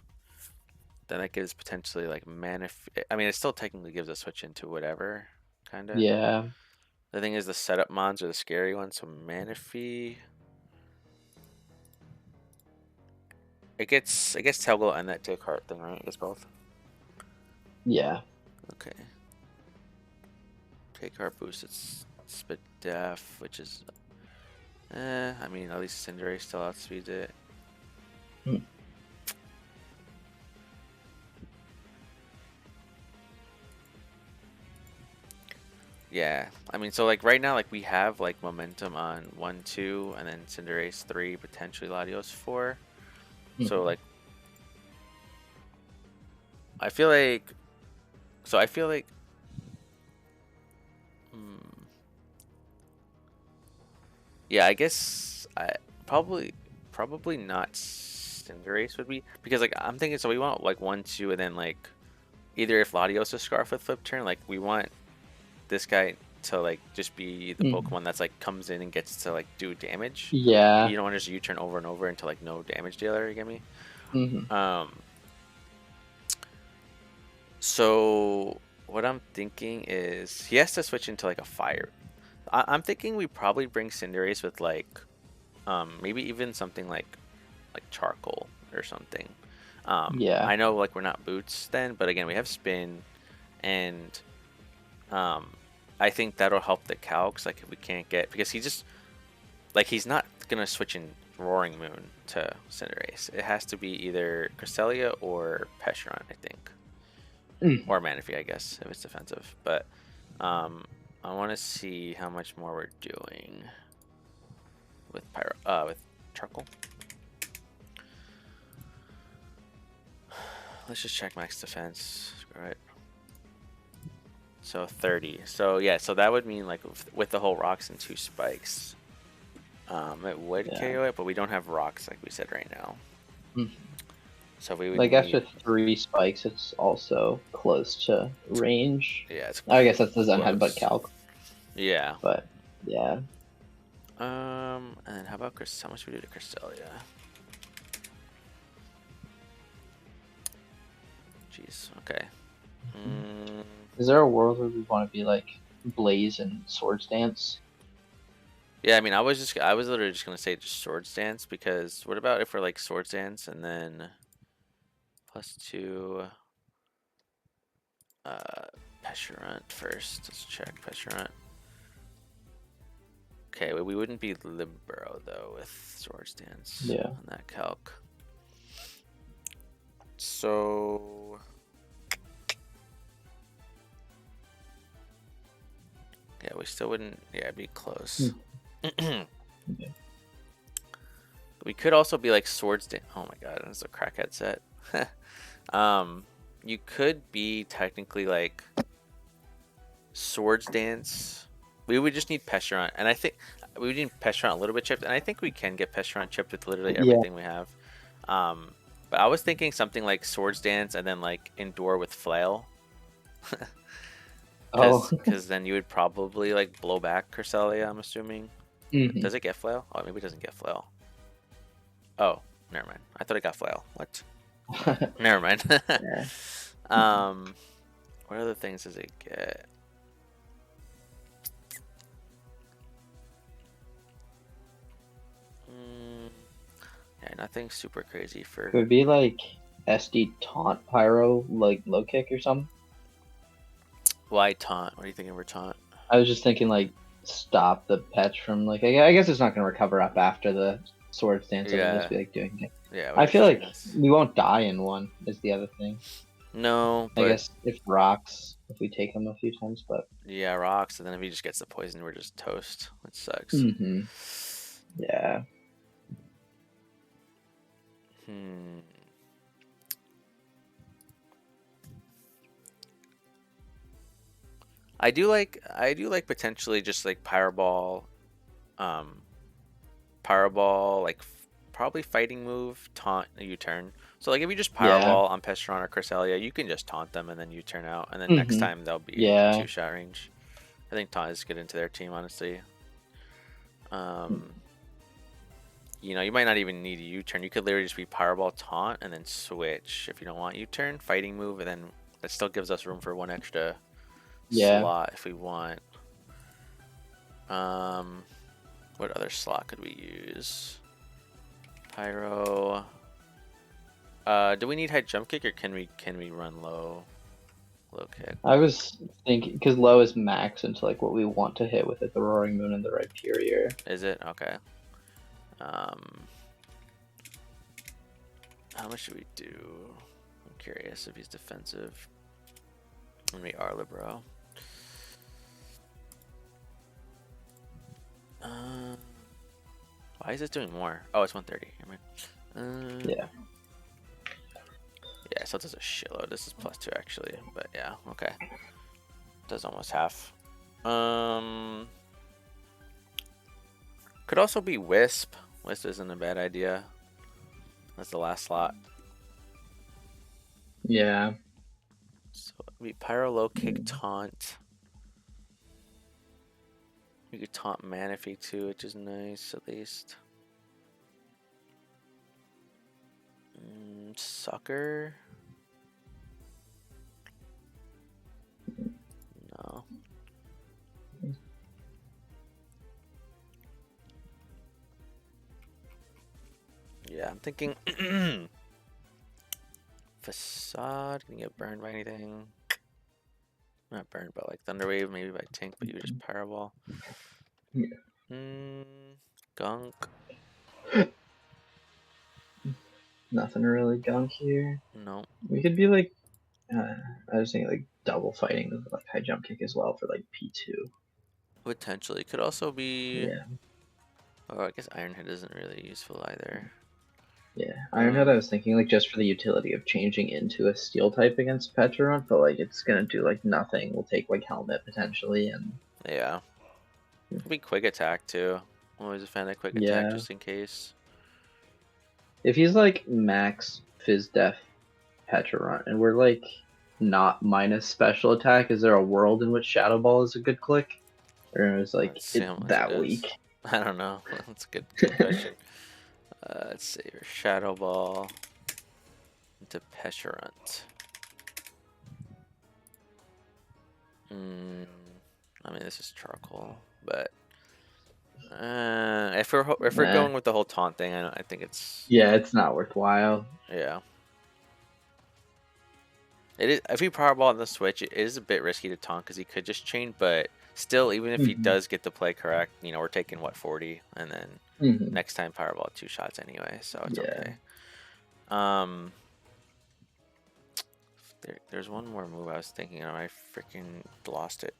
then that gives potentially like mana. I mean, it still technically gives a switch into whatever kind of. Yeah. The thing is, the setup mons are the scary ones. So Manaphy. It gets Tailglow and that take heart thing, right? It gets both. Yeah. Okay. Take heart boost. It's spit def, which is. I mean, at least Cinderace still outspeeds it. Yeah, I mean, so like right now, like we have like momentum on 1, 2, and then Cinderace 3, potentially Latios 4. So like, I feel like, yeah, I guess I probably not Cinderace would be because like I'm thinking so we want like 1, 2, and then like either if Latios is Scarf with Flip Turn, like we want this guy to like just be the Pokemon that's like comes in and gets to like do damage. Yeah. You don't want to just U-turn over and over into like no damage dealer. You get me? So what I'm thinking is he has to switch into like a fire. I'm thinking we probably bring Cinderace with like maybe even something like charcoal or something. Yeah. I know like we're not boots then, but again we have spin, and I think that'll help the calcs. Like if we can't get because he just like he's not gonna switch in Roaring Moon to Cinderace. It has to be either Cresselia or Pesheron, I think. Or Manaphy, I guess, if it's defensive. But I want to see how much more we're doing with with charcoal. Let's just check max defense. Screw it. So 30. So yeah, so that would mean like with the whole rocks and 2 spikes, it would KO it, but we don't have rocks like we said right now. So we would like need... after 3 spikes, it's also close to range. Yeah, it's I guess that's the Zen Headbutt calc. Yeah. But yeah. And then how about Chris? How much we do to Cresselia? Jeez. Okay. Is there a world where we want to be like Blaze and Swords Dance? Yeah, I mean, I was literally just gonna say just Swords Dance because what about if we're like Swords Dance and then +2 Pesherunt first. Let's check Pesherunt. Okay, we wouldn't be Libero though with Swords Dance on that calc. So yeah, we still wouldn't. Yeah, be close. Okay. We could also be like swords. Oh my god, this is a crackhead set. You could be technically like swords dance. We would just need Pesheron, and I think we would need Pesheron a little bit chipped, and I think we can get Pesheron chipped with literally everything we have. But I was thinking something like swords dance, and then like endure with flail. Because then you would probably like blow back Cresselia, I'm assuming. Does it get flail? Oh, maybe it doesn't get flail. Oh, never mind. I thought it got flail. What? Never mind. What other things does it get? Yeah, nothing super crazy for. Could be like SD taunt pyro, like low kick or something. Why taunt? What are you thinking for taunt? I was just thinking like stop the Petch from like. I guess it's not gonna recover up after the sword stance. So it'll just be like doing it. Yeah. I feel like we won't die in one. Is the other thing. No, but I guess if rocks, if we take them a few times, but yeah, rocks, and then if he just gets the poison, we're just toast. It sucks. Yeah. I do like potentially just like Pyro Ball, like probably fighting move, taunt, a U-turn. So like if you just Pyro Ball on Pesheron or Cresselia, you can just taunt them and then U-turn out, and then next time they'll be 2-shot range. I think taunt is good into their team, honestly. You know, you might not even need a U-turn. You could literally just be Pyro Ball, taunt, and then switch if you don't want U-turn, fighting move, and then that still gives us room for one extra slot if we want. What other slot could we use? Pyro. Do we need high jump kick, or can we run low kick? I was thinking because low is max into like what we want to hit with it, the Roaring Moon and the Rhyperior. Is it? Okay. How much should we do? I'm curious if he's defensive. And we are Libero. Why is it doing more? Oh, it's 130. Yeah. Yeah, so it does a shitload. This is +2 actually, but yeah, okay. Does almost half. Could also be Wisp. Wisp isn't a bad idea. That's the last slot. Yeah. So we Pyro, low kick, taunt. We could taunt Manaphy too, which is nice at least. Sucker. No. Yeah, I'm thinking Facade. Can you get burned by anything? Not burned, but like Thunderwave, maybe by Tank, but you just Pyro Ball. Yeah. Gunk. Nothing really gunk here. No. We could be like, I was thinking like double fighting with like high jump kick as well for like P2. Potentially. Could also be. Yeah. Oh, I guess Iron Head isn't really useful either. Yeah, Iron Head I was thinking like just for the utility of changing into a steel type against Petra, but like it's gonna do like nothing. We'll take like Helmet potentially and. Yeah. Could be Quick Attack too. Always a fan of Quick Attack just in case. If he's like max Fizz Def Petra and we're like not minus special attack, is there a world in which Shadow Ball is a good click? Or is like that weak? I don't know. That's a good question. Let's see. Shadow Ball into Pesherunt. I mean, this is charcoal, but if we're going with the whole taunt thing, I think it's it's not worthwhile. Yeah, it is. If we Powerball on the switch, it is a bit risky to taunt because he could just chain, but still, even if he does get the play correct, you know, we're taking what 40, and then next time Powerball 2 shots anyway, so it's okay. There's one more move I was thinking of. I freaking lost it.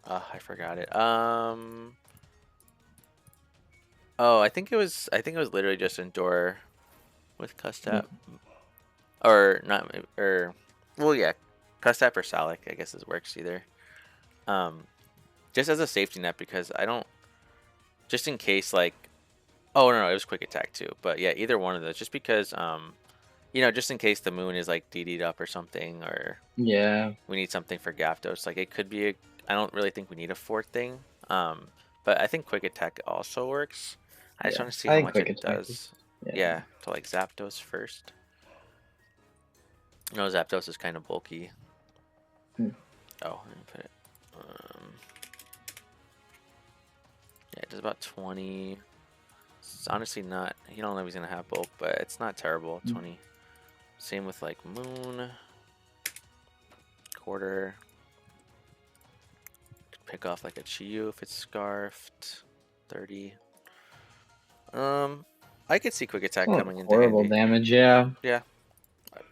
I forgot it. Oh, I think it was literally just Endure with Custap. Or not, or well, yeah, Custap or Salic, I guess it works either. Just as a safety net because I don't, just in case like, oh no, it was Quick Attack too. But yeah, either one of those, just because just in case the moon is like DD'd up or something, or Yeah. we need something for Gyapdos. Like it could be I don't really think we need a fourth thing. But I think Quick Attack also works. I just Yeah. want to see I how think much Quick it Attack does. is. Yeah. Yeah, to like Zapdos first. No, Zapdos is kind of bulky. Hmm. Oh, let me put it. Yeah, it does about 20. It's honestly not. You don't know if he's gonna have bulk, but it's not terrible. 20. Same with like Moon. Quarter. Could pick off like a Chi-Yu if it's scarfed. 30. I could see Quick It's Attack not coming into horrible handy. damage, yeah. Yeah,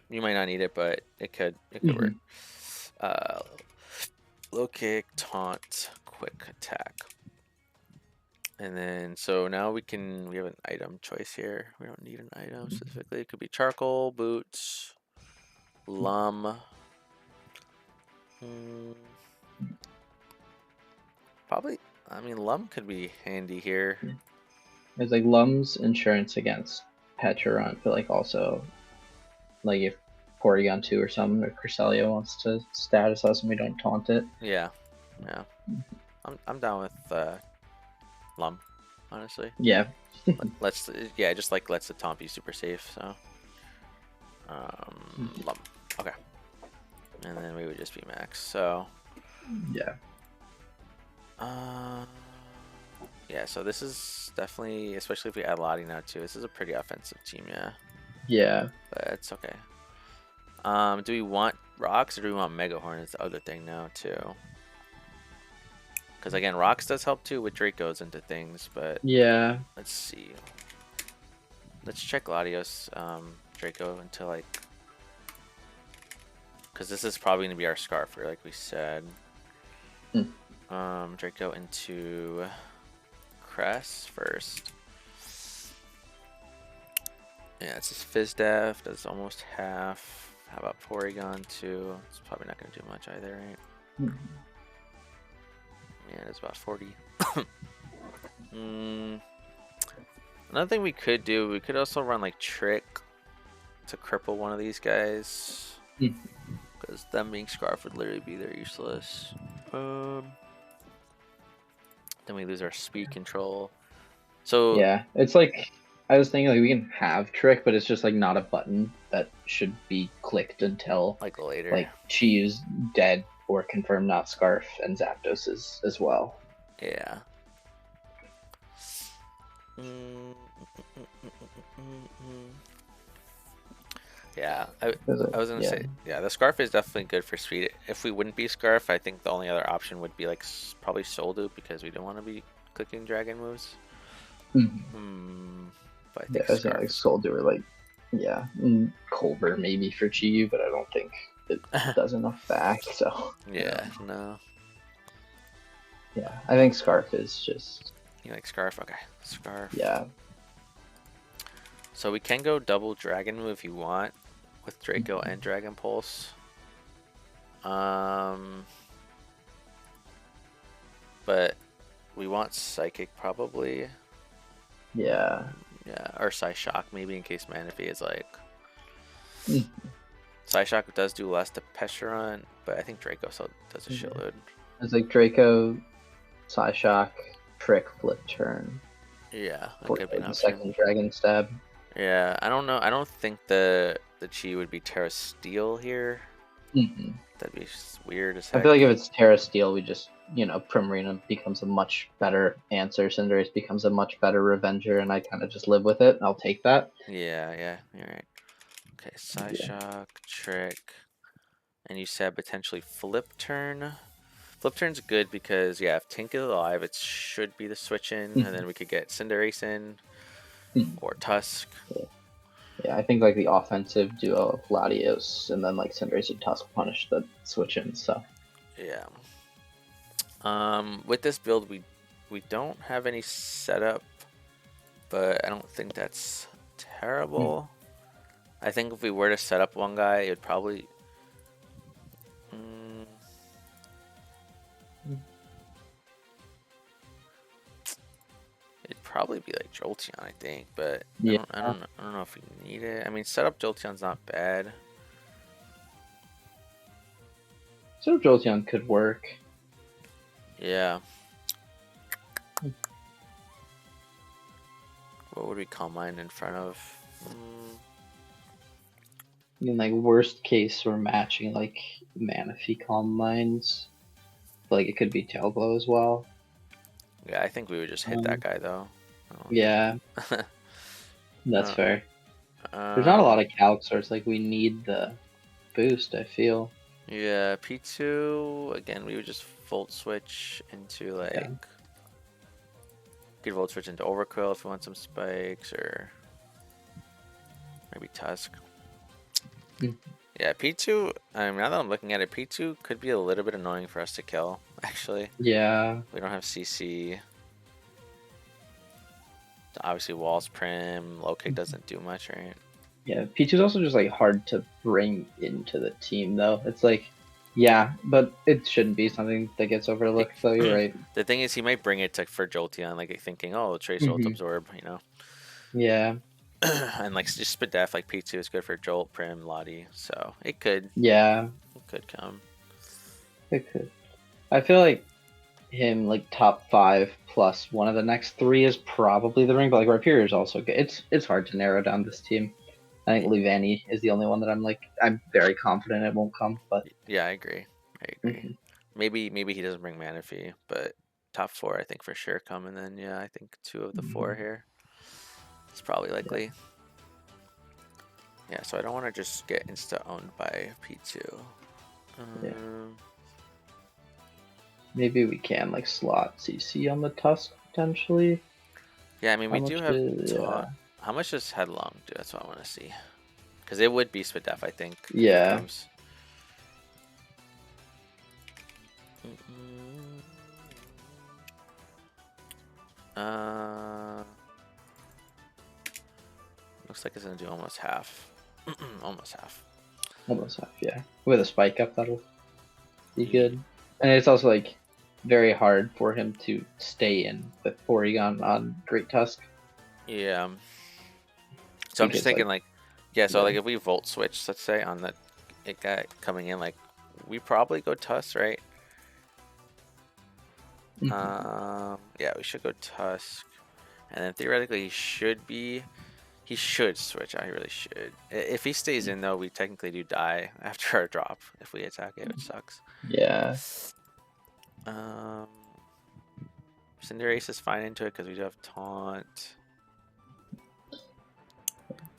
you might not need it, but it could work. Low kick, taunt, quick attack. And then, so now we have an item choice here. We don't need an item specifically. It could be charcoal, boots, lum. Probably, I mean, lum could be handy here. There's like Lum's insurance against Pecharunt, but like also, like if Porygon 2 or something, or Cresselia wants to status us and we don't taunt it. Yeah. I'm down with lum, honestly. Yeah. Let's just like lets the taunt be super safe. So, lum. Okay. And then we would just be max. So. Yeah. Yeah, so this is definitely, especially if we add Lottie now too, this is a pretty offensive team, yeah. Yeah. But it's okay. Do we want rocks or do we want Mega Horn is the other thing now too? Because again, rocks does help too with Dracos into things, but Yeah. let's see. Let's check Latios Draco into like, because this is probably gonna be our Scarfer, like we said. Draco into Cress first. Yeah, it's his Fizz Def, does almost half. How about Porygon too? It's probably not gonna do much either, right? Yeah, it's about 40. Another thing we could do, we could also run like Trick to cripple one of these guys. Because them being Scarf would literally be they're useless. Then we lose our speed control. So yeah, it's like I was thinking like we can have Trick, but it's just like not a button that should be clicked until like later. Like Chi-Yu's dead or confirmed not Scarf, and Zapdos is as well. Yeah. Yeah, I was gonna say, yeah, the Scarf is definitely good for speed. If we wouldn't be Scarf, I think the only other option would be like probably Soul Dupe because we don't want to be clicking Dragon moves. But I think I was like Soul Dupe, like Culver maybe for Chi-Yu, but I don't think it does enough back. So no. Yeah, I think Scarf is just. You like Scarf? Okay, Scarf. Yeah. So we can go double Dragon move if you want, with Draco and Dragon Pulse. But we want Psychic probably. Yeah. Yeah, or Psyshock maybe in case Manaphy is like. Psyshock does do less to Pecharunt, but I think Draco still does a shitload. It's like Draco, Psyshock, Trick, Flip Turn. Yeah, that For could be an the option. second Dragon Stab. Yeah, I don't know. I don't think the Chi would be Terra Steel here. That'd be weird as heck. I feel like if it's Terra Steel, we just, Primarina becomes a much better answer. Cinderace becomes a much better Revenger, and I kind of just live with it. I'll take that. Yeah, you're right. Okay, Psyshock, Trick, and you said potentially Flip Turn. Flip turn's good because if Tink is alive, it should be the switch in, and then we could get Cinderace in or Tusk. Yeah, I think like the offensive duo of Latios and then like Cinderace and Tusk punish the switch in. So Yeah. With this build, we don't have any setup, but I don't think that's terrible. I think if we were to set up one guy, it would probably. It'd probably be like Jolteon, I think, but yeah, I don't know if we need it. I mean, setup Jolteon's not bad. so Jolteon could work. Yeah. What would we call mine in front of? I mean, like worst case, we're matching like Manaphy Calm Minds. Like it could be Tail Glow as well. Yeah, I think we would just hit that guy though. Yeah, that's fair. There's not a lot of calcs, or it's like we need the boost. I feel. Yeah, P2 again. We would just volt switch into like. Yeah. Could volt switch into Overquill if we want some spikes, or maybe Tusk. Yeah, P2. Now that I'm looking at it, P2 could be a little bit annoying for us to kill. Actually. Yeah. We don't have CC. Obviously, Walls Prim. Low kick doesn't do much, right? Yeah, P2 is also just like hard to bring into the team, though. It's like, yeah, but it shouldn't be something that gets overlooked. So you're right. The thing is, he might bring it to for Jolteon, like thinking, "Oh, Trace Ult Absorb," you know. Yeah. And like just spit def like P2 is good for Jolt, Prim, Lottie, so it could. Yeah. It could come. It could. I feel like him like top 5 plus one of the next 3 is probably the ring, but like Rhyperior is also good. It's hard to narrow down this team. I think Leavanny is the only one that I'm very confident it won't come. But yeah, I agree. Maybe he doesn't bring Manaphy, but top 4 I think for sure come, and then yeah, I think 2 of the 4 here. It's probably likely. Yeah, so I don't want to just get insta owned by P2. Maybe we can like slot CC on the Tusk potentially. Yeah, I mean we do have. How much does Headlong do? That's what I want to see. Because it would be spit def, I think. Yeah. Looks like it's gonna do almost half. Almost half. Almost half, yeah. With a spike up, that'll be good. And it's also like very hard for him to stay in with Porygon on Great Tusk. Yeah. So I'm just thinking like so like if we volt switch, let's say on the guy coming in, like we probably go Tusk, right? Yeah, we should go Tusk, and then theoretically he should switch out. He really should. If he stays in though, we technically do die after our drop if we attack it, which sucks. Yeah. Cinderace is fine into it because we do have taunt.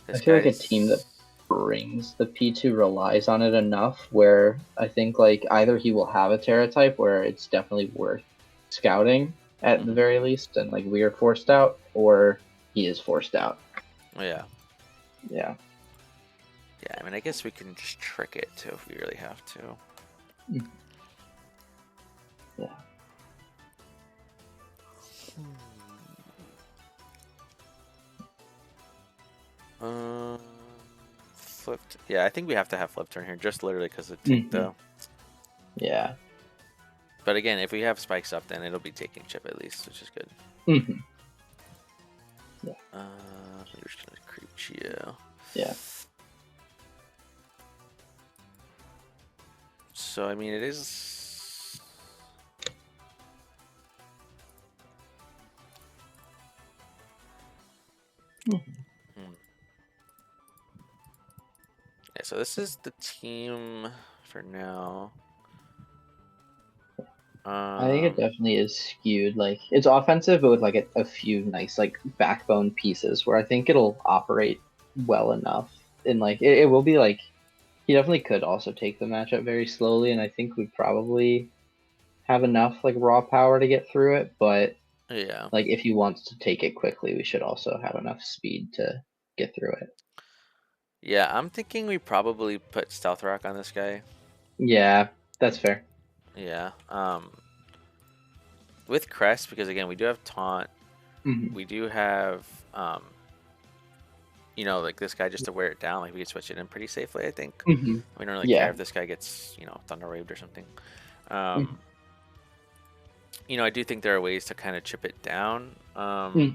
I feel like a team that brings the P2 relies on it enough where I think like either he will have a Tera type where it's definitely worth scouting at the very least, and like we are forced out, or he is forced out. Yeah. Yeah. Yeah, I mean, I guess we can just trick it too if we really have to. Yeah. Flipped. Yeah, I think we have to have flip turn here, just literally because of Tink, though. Yeah. But again, if we have spikes up, then it'll be taking chip at least, which is good. Yeah. We're just gonna creep Chi-Yu. Yeah. So I mean, it is. Yeah, so this is the team for now. I think it definitely is skewed. Like it's offensive, but with like a few nice like backbone pieces where I think it'll operate well enough. And like it will be like he definitely could also take the matchup very slowly, and I think we probably have enough like raw power to get through it, but Yeah. like if he wants to take it quickly, we should also have enough speed to get through it. Yeah, I'm thinking we probably put Stealth Rock on this guy. Yeah, that's fair. Yeah. With Crest, because again, we do have Taunt. Mhm. We do have, you know, like this guy just to wear it down. Like we could switch it in pretty safely, I think. Mhm. We don't really care Yeah. if this guy gets, you know, Thunder Waved or something. Mhm. You know, I do think there are ways to kind of chip it down.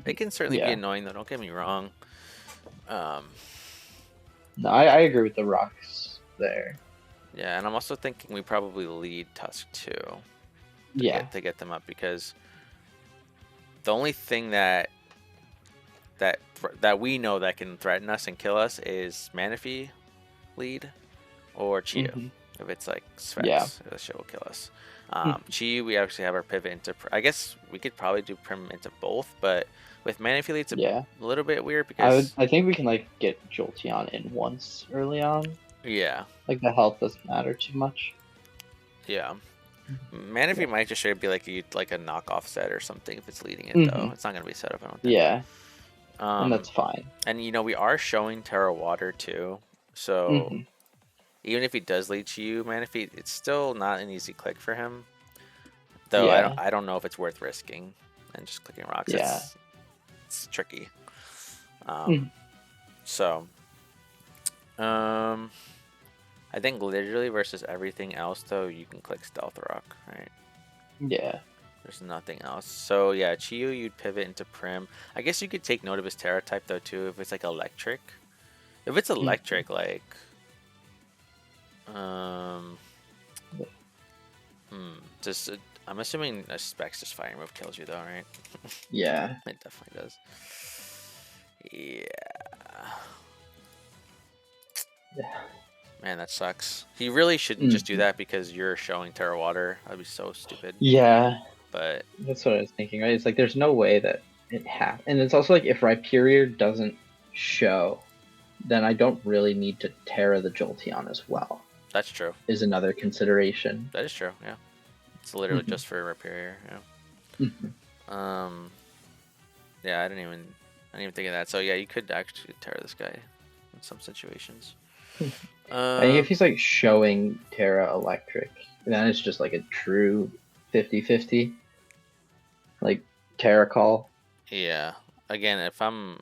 It can certainly be Yeah. annoying, though. Don't get me wrong. No, I agree with the rocks there. Yeah, and I'm also thinking we probably lead Tusk too Yeah. to get them up, because the only thing that we know that can threaten us and kill us is Manaphy lead or Chi-Yu. Mhm. If it's like Yeah. Svex, that shit will kill us. Chi-Yu, we actually have our pivot into. I guess we could probably do Prim into both, but with Manaphy lead, it's a little bit weird because I think we can like get Jolteon in once early on. yeah, Like the health doesn't matter too much. yeah. Manaphy might just straight be like a knockoff set or something if it's leading it though. It's not gonna be set up, I don't think. Yeah. And that's fine. And you know, we are showing Tera Water too, so even if he does lead Chi-Yu, Manaphy, it's still not an easy click for him. Though Yeah. I don't know if it's worth risking and just clicking rocks. Yeah. It's tricky. Mhm. So I think literally versus everything else though, you can click Stealth Rock, right? Yeah. There's nothing else. So yeah, Chi-Yu, you'd pivot into Prim. I guess you could take note of his Terra type though too, if it's like electric. If it's electric, like just I'm assuming a Specs just fire move kills you though, right? Yeah. It definitely does. Yeah. Man, that sucks. He really shouldn't just do that because you're showing Terra Water. That'd be so stupid. Yeah. But That's what I was thinking, right? It's like there's no way that it and it's also like if Rhyperior doesn't show, then I don't really need to Terra the Jolteon as well. that's true. Is another consideration. That is true. Yeah, it's literally just for Rhyperior. Yeah. Yeah, I didn't even think of that. So yeah, you could actually Terra this guy in some situations. I think if he's like showing Terra Electric, then it's just like a true 50-50. Like Terra Call. Yeah. Again, if I'm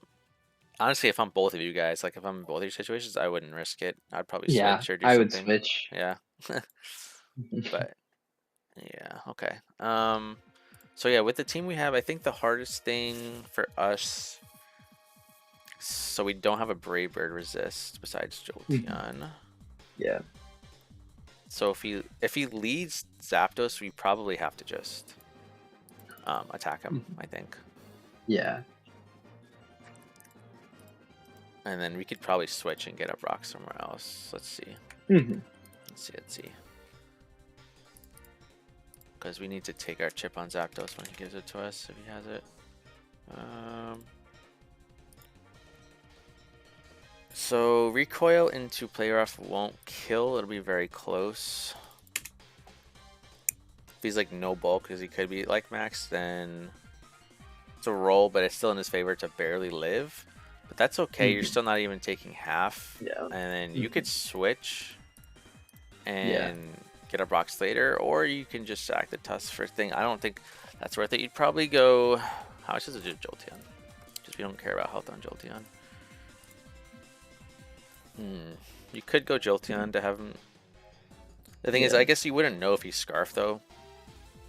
both of you guys, like if I'm in both of your situations, I wouldn't risk it. I'd probably switch or do I something. would switch. Yeah. But yeah, okay. So yeah, with the team we have, I think the hardest thing for us, so we don't have a Brave Bird resist besides Jolteon. Yeah. So if he leads Zapdos, we probably have to just attack him, I think. Yeah. And then we could probably switch and get a rock somewhere else. Let's see. Let's see. Because we need to take our chip on Zapdos when he gives it to us, if he has it. So recoil into play rough won't kill. It'll be very close. If he's like no bulk, because he could be like max, then it's a roll, but it's still in his favor to barely live. But that's okay. You're still not even taking half. Yeah. And then you could switch and get a Brock later, or you can just sack the Tusk for thing. I don't think that's worth it. You'd probably go. How much does it do Jolteon? Just we don't care about health on Jolteon. You could go Jolteon to have him. The thing is, I guess you wouldn't know if he's Scarf though.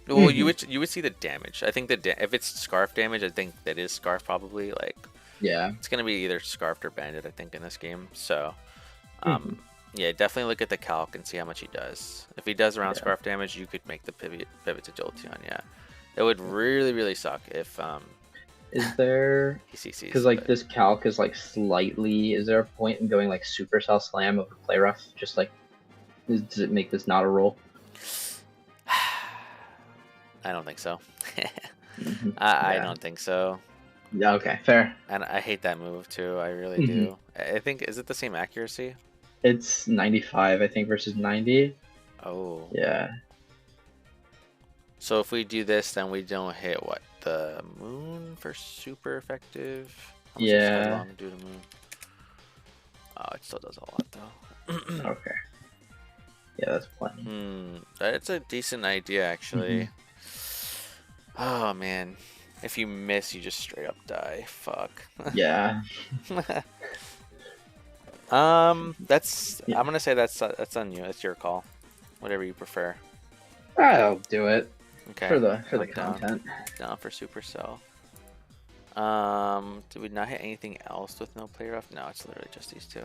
Well, you would see the damage. I think if it's Scarf damage, I think that is Scarf probably. Like, it's gonna be either Scarfed or Banded, I think, in this game. So, yeah, definitely look at the calc and see how much he does. If he does around Scarf damage, you could make the pivot to Jolteon. Yeah, it would really suck if Is there because like this calc is like slightly? Is there a point in going like Supercell Slam over Play Rough? Just like, does it make this not a roll? I don't think so. I don't think so. Yeah. Okay. Fair. And I hate that move too. I really do. I think, is it the same accuracy? It's 95, I think, versus 90. Oh. Yeah. So if we do this, then we don't hit what? The moon for super effective? How much does Yeah. headlong do to moon? Oh, it still does a lot though. Okay. Yeah, that's plenty. That's a decent idea actually. Oh man. If you miss, you just straight up die. Fuck. Yeah. That's Yeah. I'm gonna say that's on you. That's your call. Whatever you prefer. I'll do it Okay. for the I'm content. Down for Supercell. Did we not hit anything else with no player off? No, it's literally just these two.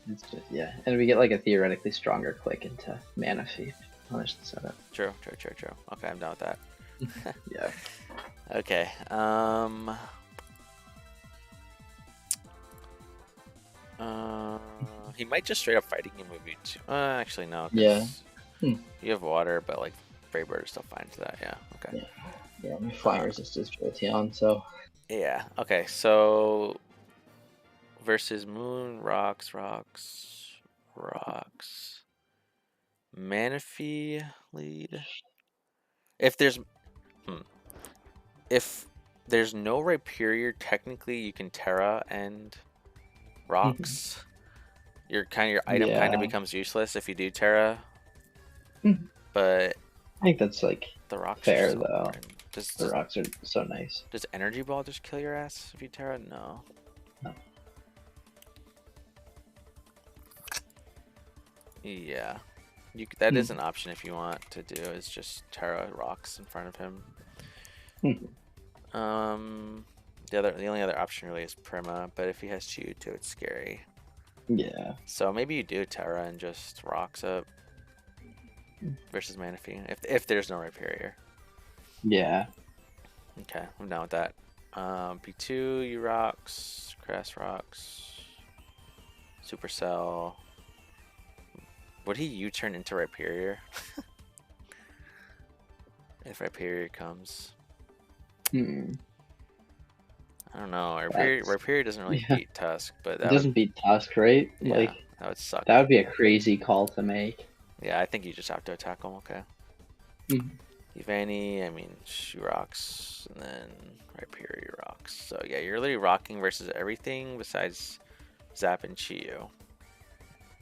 It's just, yeah, and we get like a theoretically stronger click into Mana Feed. Punish the setup. True. Okay, I'm down with that. Yeah. Okay. He might just straight up fighting you maybe too. Actually no. 'Cause Yeah. You have water, but like Freybird is still fine to that. Yeah. Okay. Yeah, my fire resist is Jolteon, so Yeah. Okay. So versus Moon, rocks. Manaphy lead. If there's no Rhyperior, technically you can Tera and rocks. Your item kind of becomes useless if you do Tera. But I think that's like the rocks fair are so though. boring. The rocks are so nice. Does Energy Ball just kill your ass if you Tera? No. No. Yeah. That is an option if you want to do, is just Tera rocks in front of him. The only other option really is Prima, but if he has Chi-Yu too, it's scary. Yeah. So maybe you do Tera and just rocks up versus Manaphy if there's no Rhyperior. Yeah. Okay, I'm down with that. P2, you rocks, Crass rocks, Supercell. Would he U-turn into Rhyperior? If Rhyperior comes. I don't know. Rhyperior doesn't really beat Tusk, but it doesn't beat Tusk, right? Yeah, like that would suck. That would be a crazy call to make. Yeah, I think you just have to attack him. Okay. Ivani, I mean, she rocks, and then Rhyperior rocks. So yeah, you're literally rocking versus everything besides Zap and Chi-Yu.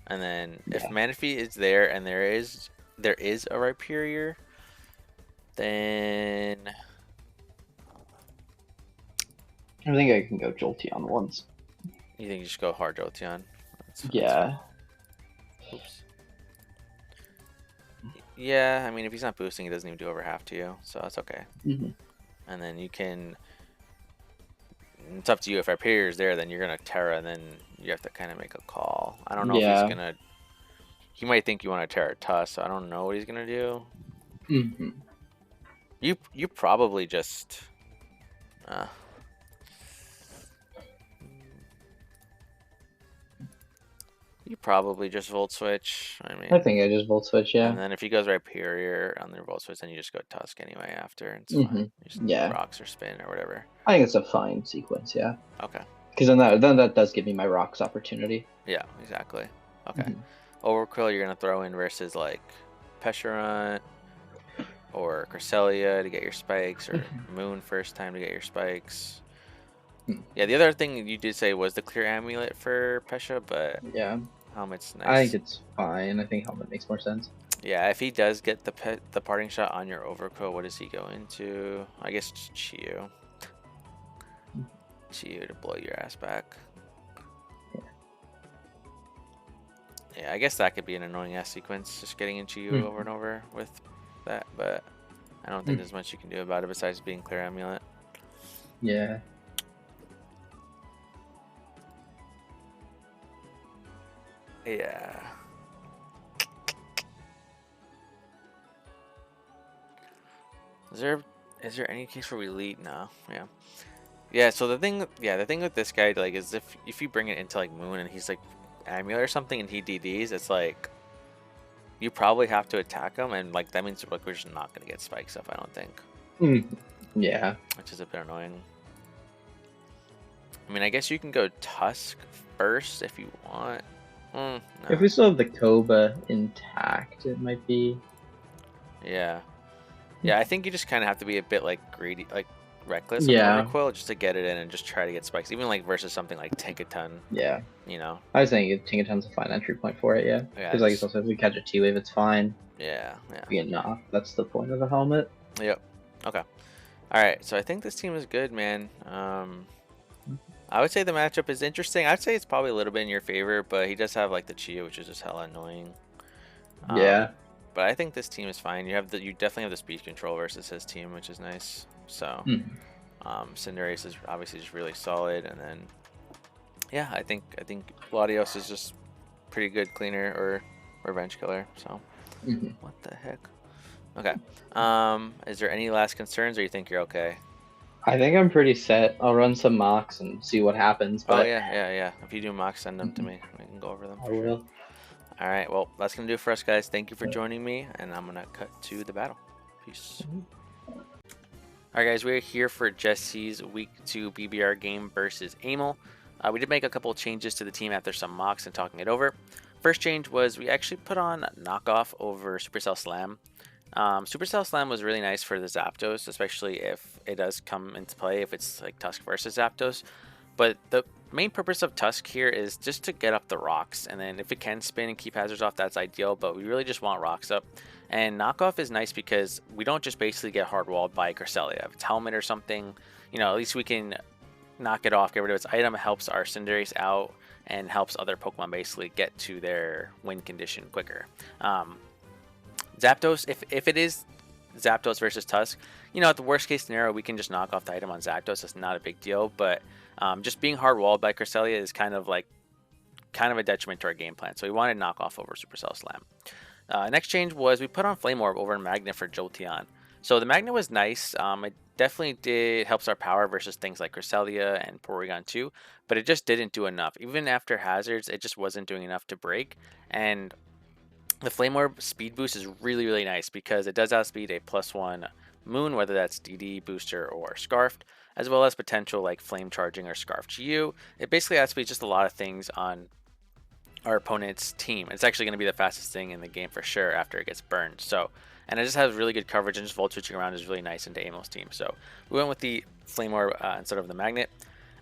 And then if Manaphy is there and there is a Rhyperior, then I think I can go Jolteon once. You think you just go hard Jolteon? Yeah. Oops. Yeah, I mean, if he's not boosting, he doesn't even do over half to you, so that's okay. And then you can. It's up to you. If Rhyperior is there, then you're gonna Tera, and then you have to kind of make a call. I don't know if he's gonna. He might think you want to Tera Tusk, so I don't know what he's gonna do. You probably just. You probably just Volt Switch. I think I just Volt Switch, yeah. And then if he goes Rhyperior on the Volt Switch, then you just go Tusk anyway after. It's fine. You just rocks or spin or whatever. I think it's a fine sequence, yeah. Okay. Because then that does give me my rocks opportunity. Yeah, exactly. Okay. Overquill you're gonna throw in versus like Pesharunt or Cresselia to get your spikes, or Moon first time to get your spikes. Yeah, the other thing you did say was the clear amulet for Pesha, but Helmet's nice. I think it's fine. I think Helmet makes more sense. Yeah, if he does get the parting shot on your Overquill, what does he go into? I guess Chi-Yu. Chi-Yu to blow your ass back. Yeah, I guess that could be an annoying ass sequence, just getting in Chi-Yu over and over with that, but I don't think there's much you can do about it besides being clear amulet. Yeah. Yeah. Is there any case where we lead? No. Yeah. So the thing with this guy, like, is if you bring it into like Moon and he's like amulet or something and he DDs, it's like you probably have to attack him, and like that means like we're just not gonna get spikes up. I don't think. Yeah. Which is a bit annoying. I mean, I guess you can go Tusk first if you want. No. If we still have the Koba intact, it might be. Yeah. Yeah, I think you just kind of have to be a bit like greedy, like reckless with Yeah, overquill just to get it in and just try to get spikes. Even like versus something like Tankaton, Yeah. you know. I was saying Tinkaton's a fine entry point for it, yeah. Yeah, Because like it's just also if we catch a T-wave, it's fine. yeah. We get knocked. That's the point of the helmet. Yep. Okay. All right. So I think this team is good, man. I would say the matchup is interesting. I'd say it's probably a little bit in your favor, but he does have like the Chi-Yu, which is just hella annoying. Yeah. But I think this team is fine. You definitely have the speed control versus his team, which is nice. So Cinderace is obviously just really solid, and then yeah, I think Latios is just pretty good cleaner or revenge killer. So what the heck? Okay. Is there any last concerns, or you think you're okay? I think I'm pretty set. I'll run some mocks and see what happens. Oh But yeah. If you do mocks, send them to me. We can go over them I for sure. will. All right. Well, that's gonna do it for us, guys. Thank you for joining me, and I'm gonna cut to the battle. Peace. All right, guys. We're here for Jesse's Week 2 BBR game versus Aimel. We did make a couple of changes to the team after some mocks and talking it over. First change was we actually put on knockoff over Supercell Slam. Supercell Slam was really nice for the Zapdos, especially if it does come into play, if it's like Tusk versus Zapdos. But the main purpose of Tusk here is just to get up the rocks, and then if it can spin and keep hazards off, that's ideal, but we really just want rocks up. And knockoff is nice because we don't just basically get hard walled by Cresselia. If it's helmet or something, you know, at least we can knock it off, get rid of its item. It helps our Cinderace out and helps other Pokemon basically get to their win condition quicker. Zapdos, if it is Zapdos versus Tusk, you know, at the worst case scenario, we can just knock off the item on Zapdos. It's not a big deal, but just being hard walled by Cresselia is kind of a detriment to our game plan. So we wanted knockoff over Supercell Slam. Next change was we put on Flame Orb over Magnet for Jolteon. So the Magnet was nice. It definitely helps our power versus things like Cresselia and Porygon 2, but it just didn't do enough. Even after hazards, it just wasn't doing enough to break. And the Flame Orb speed boost is really, really nice because it does outspeed a +1 Moon, whether that's DD, Booster, or Scarfed, as well as potential like Flame Charging or Scarf Chi-Yu. It basically outspeeds just a lot of things on our opponent's team. It's actually going to be the fastest thing in the game for sure after it gets burned. So, and it just has really good coverage, and just volt switching around is really nice into Amel's team. So we went with the Flame Orb instead of the Magnet.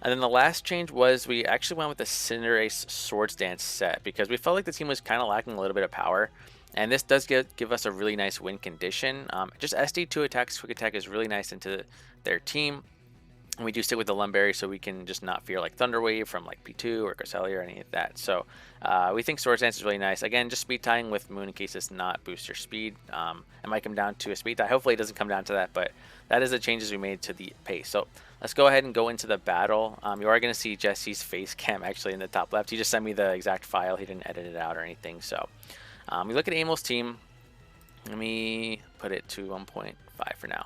And then the last change was we actually went with the Cinderace Swords Dance set because we felt like the team was kind of lacking a little bit of power. And this does give us a really nice win condition. Just SD2 attacks, quick attack is really nice into their team. And we do stick with the Lumberry so we can just not fear like Thunder Wave from like P2 or Cresselia or any of that. So we think Swords Dance is really nice. Again, just speed tying with Moon in case it's not boost your speed. It might come down to a speed tie. Hopefully it doesn't come down to that, but that is the changes we made to the pace. So let's go ahead and go into the battle. You are going to see Jesse's face cam actually in the top left. He just sent me the exact file. He didn't edit it out or anything. So we look at Amel's team. Let me put it to 1.5 for now.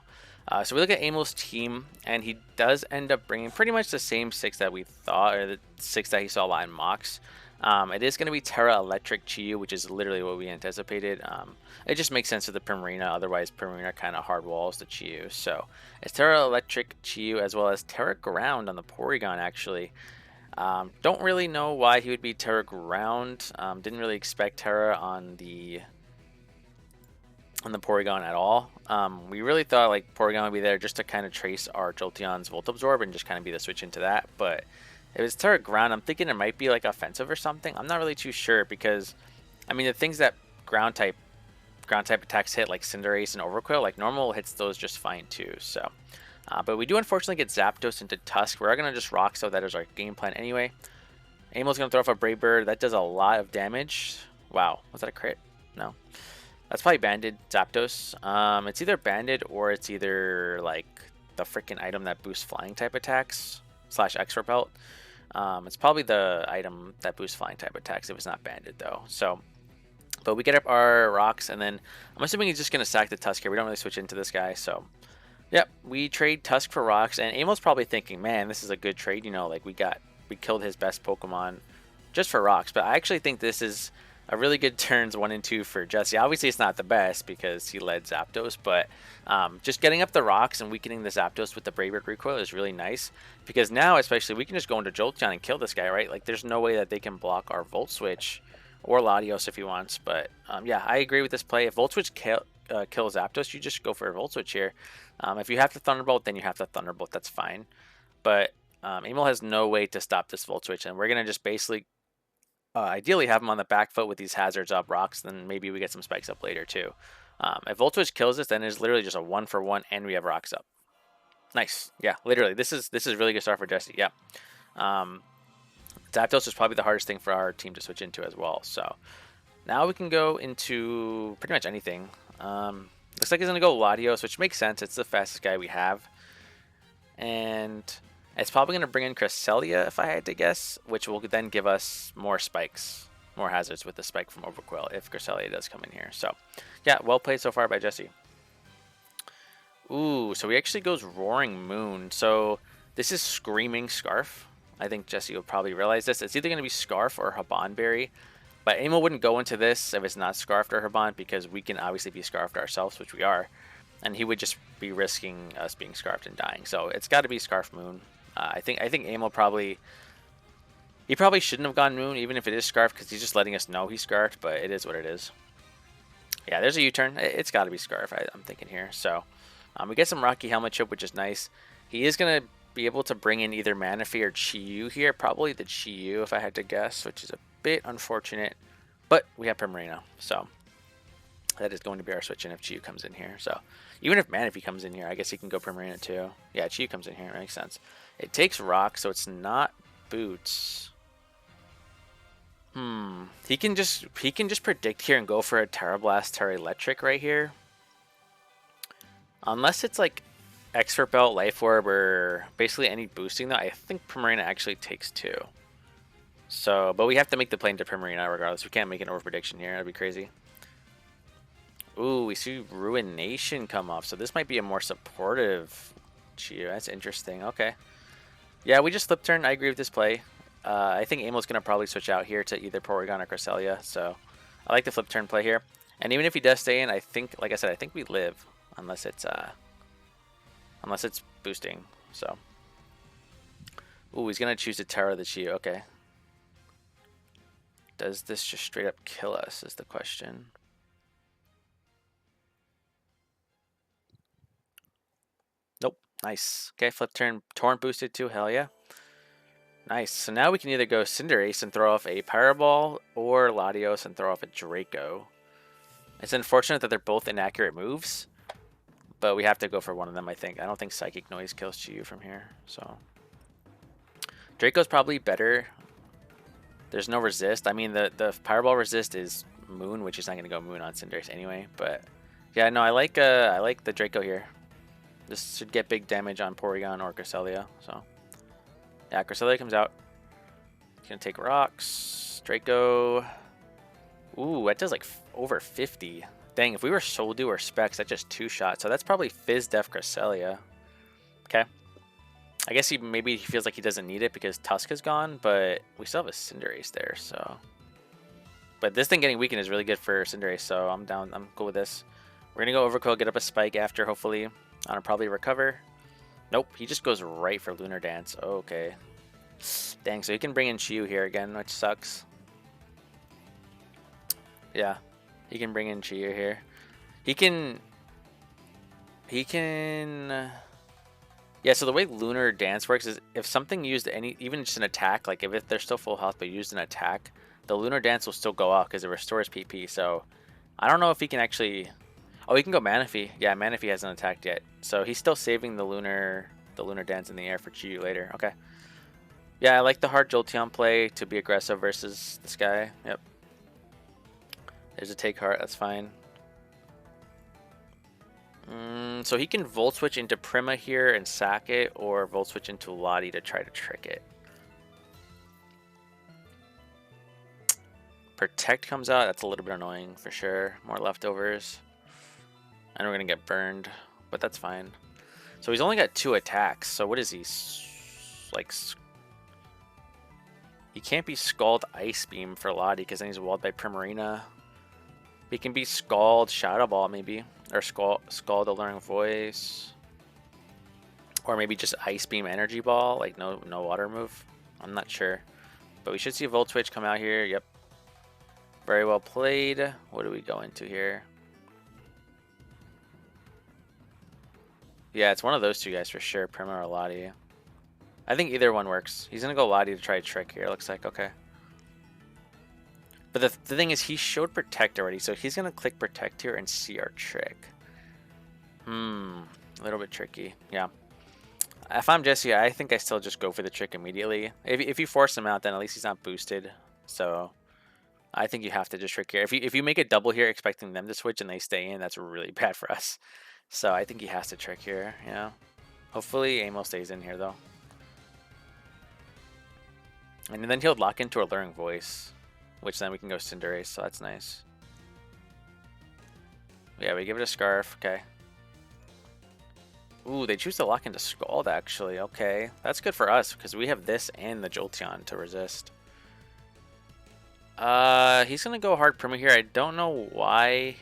So we look at Amel's team, and he does end up bringing pretty much the same 6 that we thought, or the 6 that he saw a lot in mocks. It is going to be Tera Electric Chi-Yu, which is literally what we anticipated. It just makes sense with the Primarina, otherwise Primarina kind of hard walls the Chi-Yu. So it's Tera Electric Chi-Yu as well as Tera Ground on the Porygon actually. Don't really know why he would be Tera Ground. Didn't really expect Tera on the Porygon at all. We really thought like Porygon would be there just to kind of trace our Jolteon's Volt Absorb and just kind of be the switch into that. But if it's Tera Ground, I'm thinking it might be like offensive or something. I'm not really too sure because, I mean, the things that ground type attacks hit like Cinderace and Overqwil, like normal hits those just fine too. So, but we do unfortunately get Zapdos into Tusk. We're gonna just rock, so that is our game plan anyway. Amel's gonna throw off a Brave Bird. That does a lot of damage. Wow, was that a crit? No. That's probably Banded Zapdos. It's either Banded or it's either like the freaking item that boosts flying type attacks / X Repelt. It's probably the item that boosts flying type attacks if it's not Banded though. So, but we get up our rocks, and then I'm assuming he's just gonna sack the Tusk here. We don't really switch into this guy, so yep, we trade Tusk for rocks, and Amel's probably thinking, man, this is a good trade. You know, like we killed his best Pokemon just for rocks. But I actually think this is a really good turns 1 and 2 for Jesse. Obviously, it's not the best because he led Zapdos, but just getting up the rocks and weakening the Zapdos with the Brave Bird recoil is really nice because now, especially, we can just go into Jolteon and kill this guy, right? Like, there's no way that they can block our Volt Switch or Latios if he wants. But yeah, I agree with this play. If Volt Switch kill Zapdos, you just go for a Volt Switch here. If you have to Thunderbolt, then you have to Thunderbolt. That's fine. But Aimel has no way to stop this Volt Switch, and we're gonna just basically ideally have him on the back foot with these hazards up rocks. Then maybe we get some spikes up later too. If Volt Switch kills us, then it's literally just a 1-for-1, and we have rocks up. Nice. Yeah, literally. This is really good start for Jesse. Yeah. Zapdos is probably the hardest thing for our team to switch into as well. So now we can go into pretty much anything. Looks like he's going to go Latios, which makes sense. It's the fastest guy we have. And it's probably going to bring in Cresselia, if I had to guess, which will then give us more spikes, more hazards with the spike from Overquill if Cresselia does come in here. So yeah, well played so far by Jesse. Ooh, so he actually goes Roaring Moon. So this is Screaming Scarf. I think Jesse will probably realize this. It's either going to be Scarf or Habanberry. But Aimel wouldn't go into this if it's not Scarfed or Haban, because we can obviously be Scarfed ourselves, which we are. And he would just be risking us being Scarfed and dying. So it's got to be Scarf Moon. I think Aimel probably... He probably shouldn't have gone Moon, even if it is Scarf, because he's just letting us know he's Scarfed, but it is what it is. Yeah, there's a U-turn. It's got to be Scarf, I'm thinking here. So we get some Rocky Helmet Chip, which is nice. He is going to be able to bring in either Manaphy or Chi-Yu here. Probably the Chi-Yu, if I had to guess, which is a bit unfortunate. But we have Primarina, so that is going to be our switch in if Chi-Yu comes in here. So even if Manaphy comes in here, I guess he can go Primarina too. Yeah, Chi-Yu comes in here. Makes sense. It takes Rock, so it's not Boots. He can just predict here and go for a Tera Blast, Tera Electric right here. Unless it's like Expert Belt, Life Orb, or basically any boosting, though, I think Primarina actually takes 2. So, but we have to make the play into Primarina regardless. We can't make an over prediction here. That'd be crazy. Ooh, we see Ruination come off. So this might be a more supportive Chi-Yu. That's interesting. Okay. Yeah, we just flip turn. I agree with this play. I think Aimel's going to probably switch out here to either Porygon or Cresselia. So I like the flip turn play here. And even if he does stay in, I think, like I said, I think we live. Unless it's boosting. So. Ooh, he's going to choose to Tera the Chi-Yu. Okay. Does this just straight up kill us is the question. Nope. Nice. Okay, flip turn. Torrent boosted too. Hell yeah. Nice. So now we can either go Cinderace and throw off a Powerball or Latios and throw off a Draco. It's unfortunate that they're both inaccurate moves, but we have to go for one of them, I think. I don't think Psychic Noise kills Chi-Yu from here. So Draco's probably better. There's no resist. I mean, the Powerball resist is Moon, which is not going to go Moon on Cinderace anyway. But yeah, no, I like the Draco here. This should get big damage on Porygon or Cresselia. So yeah, Cresselia comes out. It's gonna take rocks. Draco. Ooh, that does like over 50. Dang, if we were Soldew or Specs, that's just 2 shots. So that's probably Fizz Def Cresselia. Okay. I guess maybe he feels like he doesn't need it because Tusk is gone, but we still have a Cinderace there, so. But this thing getting weakened is really good for Cinderace, so I'm down. I'm cool with this. We're gonna go Overquill, get up a Spike after, hopefully. I'll probably recover. Nope, he just goes right for Lunar Dance. Okay. Dang, so he can bring in Chi-Yu here again, which sucks. Yeah, he can bring in Chi-Yu here. He can... Yeah, so the way Lunar Dance works is if something used even just an attack, like if they're still full health but used an attack, the Lunar Dance will still go off because it restores PP. So I don't know if he can actually... Oh, he can go Manaphy. Yeah, Manaphy hasn't attacked yet. So he's still saving the Lunar Dance in the air for Chi-Yu later. Okay. Yeah, I like the hard Jolteon play to be aggressive versus this guy. Yep. There's a take heart. That's fine. So he can Volt Switch into Prima here and sack it, or Volt Switch into Lottie to try to trick it. Protect comes out. That's a little bit annoying for sure. More leftovers. And we're going to get burned, but that's fine. So he's only got 2 attacks. So what is he? Like, he can't be Scald Ice Beam for Lottie because then he's walled by Primarina. He can be Scald Shadow Ball maybe. Or Scald Alluring Voice. Or maybe just Ice Beam Energy Ball. Like no water move. I'm not sure. But we should see a Volt Switch come out here. Yep. Very well played. What do we go into here? Yeah, it's one of those two guys for sure, Prima or Lottie. I think either one works. He's gonna go Lottie to try Trick here, looks like, okay. But the thing is, he showed Protect already, so he's gonna click Protect here and see our Trick. A little bit tricky, yeah. If I'm Jesse, I think I still just go for the Trick immediately. If you force him out, then at least he's not boosted. So I think you have to just Trick here. If you make a double here expecting them to switch and they stay in, that's really bad for us. So I think he has to Trick here, yeah. Hopefully Aimel stays in here though. And then he'll lock into Alluring Voice, which then we can go Cinderace, so that's nice. Yeah, we give it a Scarf, okay. Ooh, they choose to lock into Scald, actually. Okay, that's good for us, because we have this and the Jolteon to resist. He's going to go hard Prima here. I don't know why.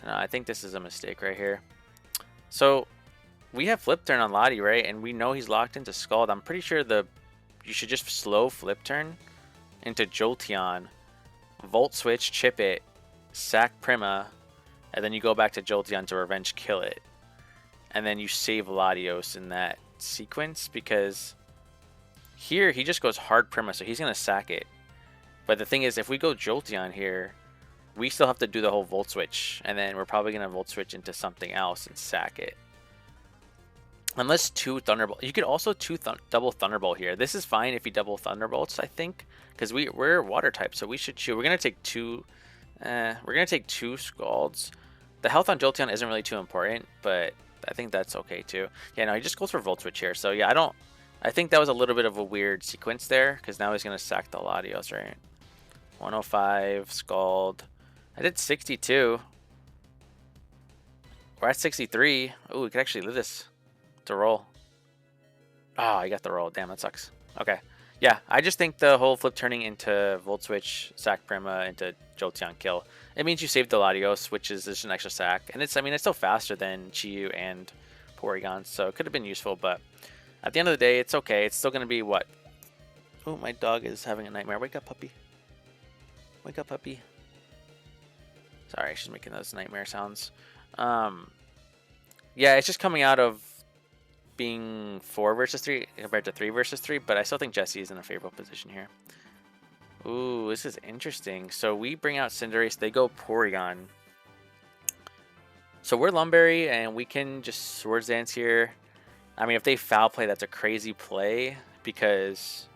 No, I think this is a mistake right here. So, we have Flip Turn on Lottie, right? And we know he's locked into Scald. I'm pretty sure you should just slow Flip Turn into Jolteon, Volt Switch, chip it, sack Prima, and then you go back to Jolteon to revenge kill it. And then you save Latios in that sequence, because here he just goes hard Prima, so he's going to sack it. But the thing is, if we go Jolteon here, we still have to do the whole Volt Switch, and then we're probably going to Volt Switch into something else and sack it. Unless 2 Thunderbolt. You could also double Thunderbolt here. This is fine if you double Thunderbolts, I think, because we're Water type, so we should chew. We're going to take 2... we're going to take 2 Scalds. The health on Jolteon isn't really too important, but I think that's okay too. Yeah, no, he just goes for Volt Switch here. So yeah, I think that was a little bit of a weird sequence there, because now he's going to sack the Latios, right? 105, Scald. I did 62. We're at 63. Oh, we could actually live this to roll. Oh, I got the roll. Damn, that sucks. Okay. Yeah, I just think the whole flip turning into Volt Switch, sack Prima into Jolteon kill. It means you saved the Latios, which is just an extra sack. And it's still faster than Chi-Yu and Porygon, so it could have been useful, but at the end of the day, it's okay. It's still going to be what? Oh, my dog is having a nightmare. Wake up, puppy. Wake up, puppy. Sorry, she's making those nightmare sounds. Yeah, it's just coming out of being 4 versus 3 compared to 3 versus 3, but I still think Jesse is in a favorable position here. Ooh, this is interesting. So we bring out Cinderace, they go Porygon. So we're Lumberry, and we can just Swords Dance here. I mean, if they foul play, that's a crazy play, because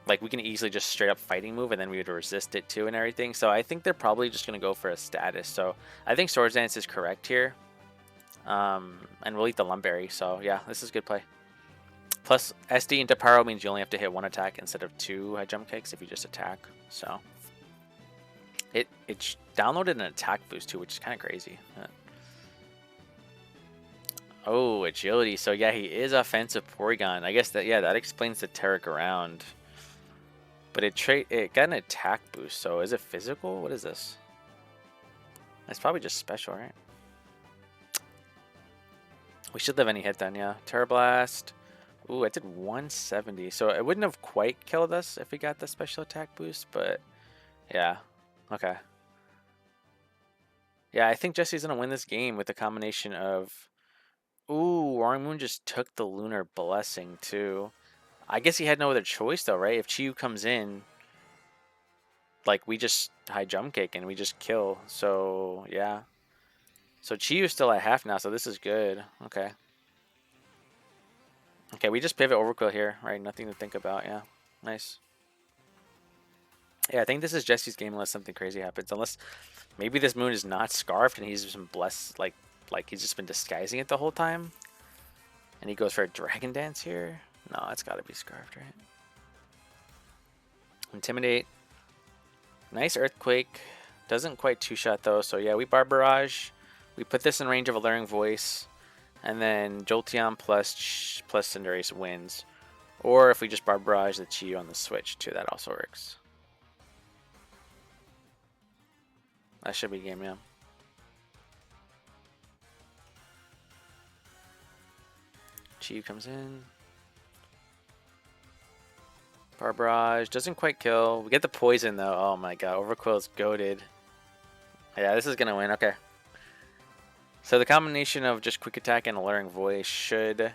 like we can easily just straight up fighting move, and then we would resist it too and everything. So I think they're probably just going to go for a status. So I think Swords Dance is correct here. And we'll eat the Lumberry, so yeah, this is good play. Plus, SD into Pyro means you only have to hit 1 attack instead of 2 high jump kicks if you just attack. So it downloaded an attack boost too, which is kind of crazy. Oh, agility. So yeah, he is offensive Porygon. I guess that explains the Tera around. But it got an attack boost. So is it physical? What is this? It's probably just special, right? We should have any hit then, yeah. Terra Blast. Ooh, I did 170. So it wouldn't have quite killed us if we got the special attack boost, but yeah. Okay. Yeah, I think Jesse's going to win this game with a combination of... Ooh, Roaring Moon just took the Lunar Blessing too. I guess he had no other choice though, right? If Chi-Yu comes in, like we just high jump kick and we just kill. So, yeah. So Chi-Yu's still at half now, so this is good. Okay. Okay, we just pivot Overquill here, right? Nothing to think about, yeah. Nice. Yeah, I think this is Jesse's game unless something crazy happens. Unless maybe this moon is not scarfed and he's just been blessed, like he's just been disguising it the whole time. And he goes for a Dragon Dance here. No, it's got to be scarfed, right? Intimidate. Nice Earthquake. Doesn't quite two-shot though, so yeah, we Bar Barrage. We put this in range of Alluring Voice, and then Jolteon plus Cinderace wins. Or if we just Bar Barrage the Chi-Yu on the switch too, that also works. That should be game, yeah. Chi-Yu comes in. Bar Barrage doesn't quite kill. We get the poison though. Oh my god, Overquill is goated. Yeah, this is gonna win. Okay. So the combination of just quick attack and alluring voice should.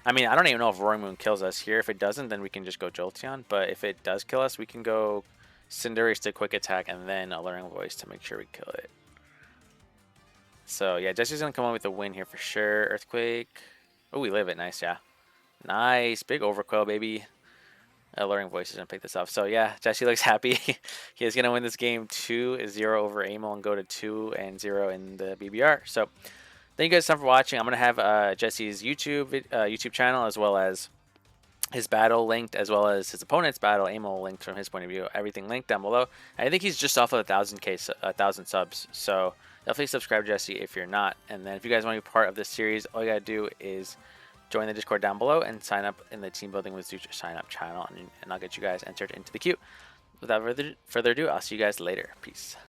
I mean, I don't even know if Roaring Moon kills us here. If it doesn't, then we can just go Jolteon. But if it does kill us, we can go Cinderace to quick attack and then alluring voice to make sure we kill it. So yeah, Jesse's gonna come on with a win here for sure. Earthquake. Oh, we live it. Nice, yeah. Nice. Big overquill, baby. Alluring voice is gonna pick this up. So yeah, Jesse looks happy. He is gonna win this game 2-0 over Aimel and go to 2-0 in the BBR. So thank you guys so much for watching. I'm gonna have Jesse's YouTube channel as well as his battle linked, as well as his opponent's battle, Aimel, linked from his point of view. Everything linked down below. I think he's just off of 1,000 subs. So definitely subscribe, Jesse, if you're not. And then if you guys want to be part of this series, all you gotta do is join the Discord down below and sign up in the Team Building with Zooch sign up channel, and I'll get you guys entered into the queue. Without further ado, I'll see you guys later. Peace.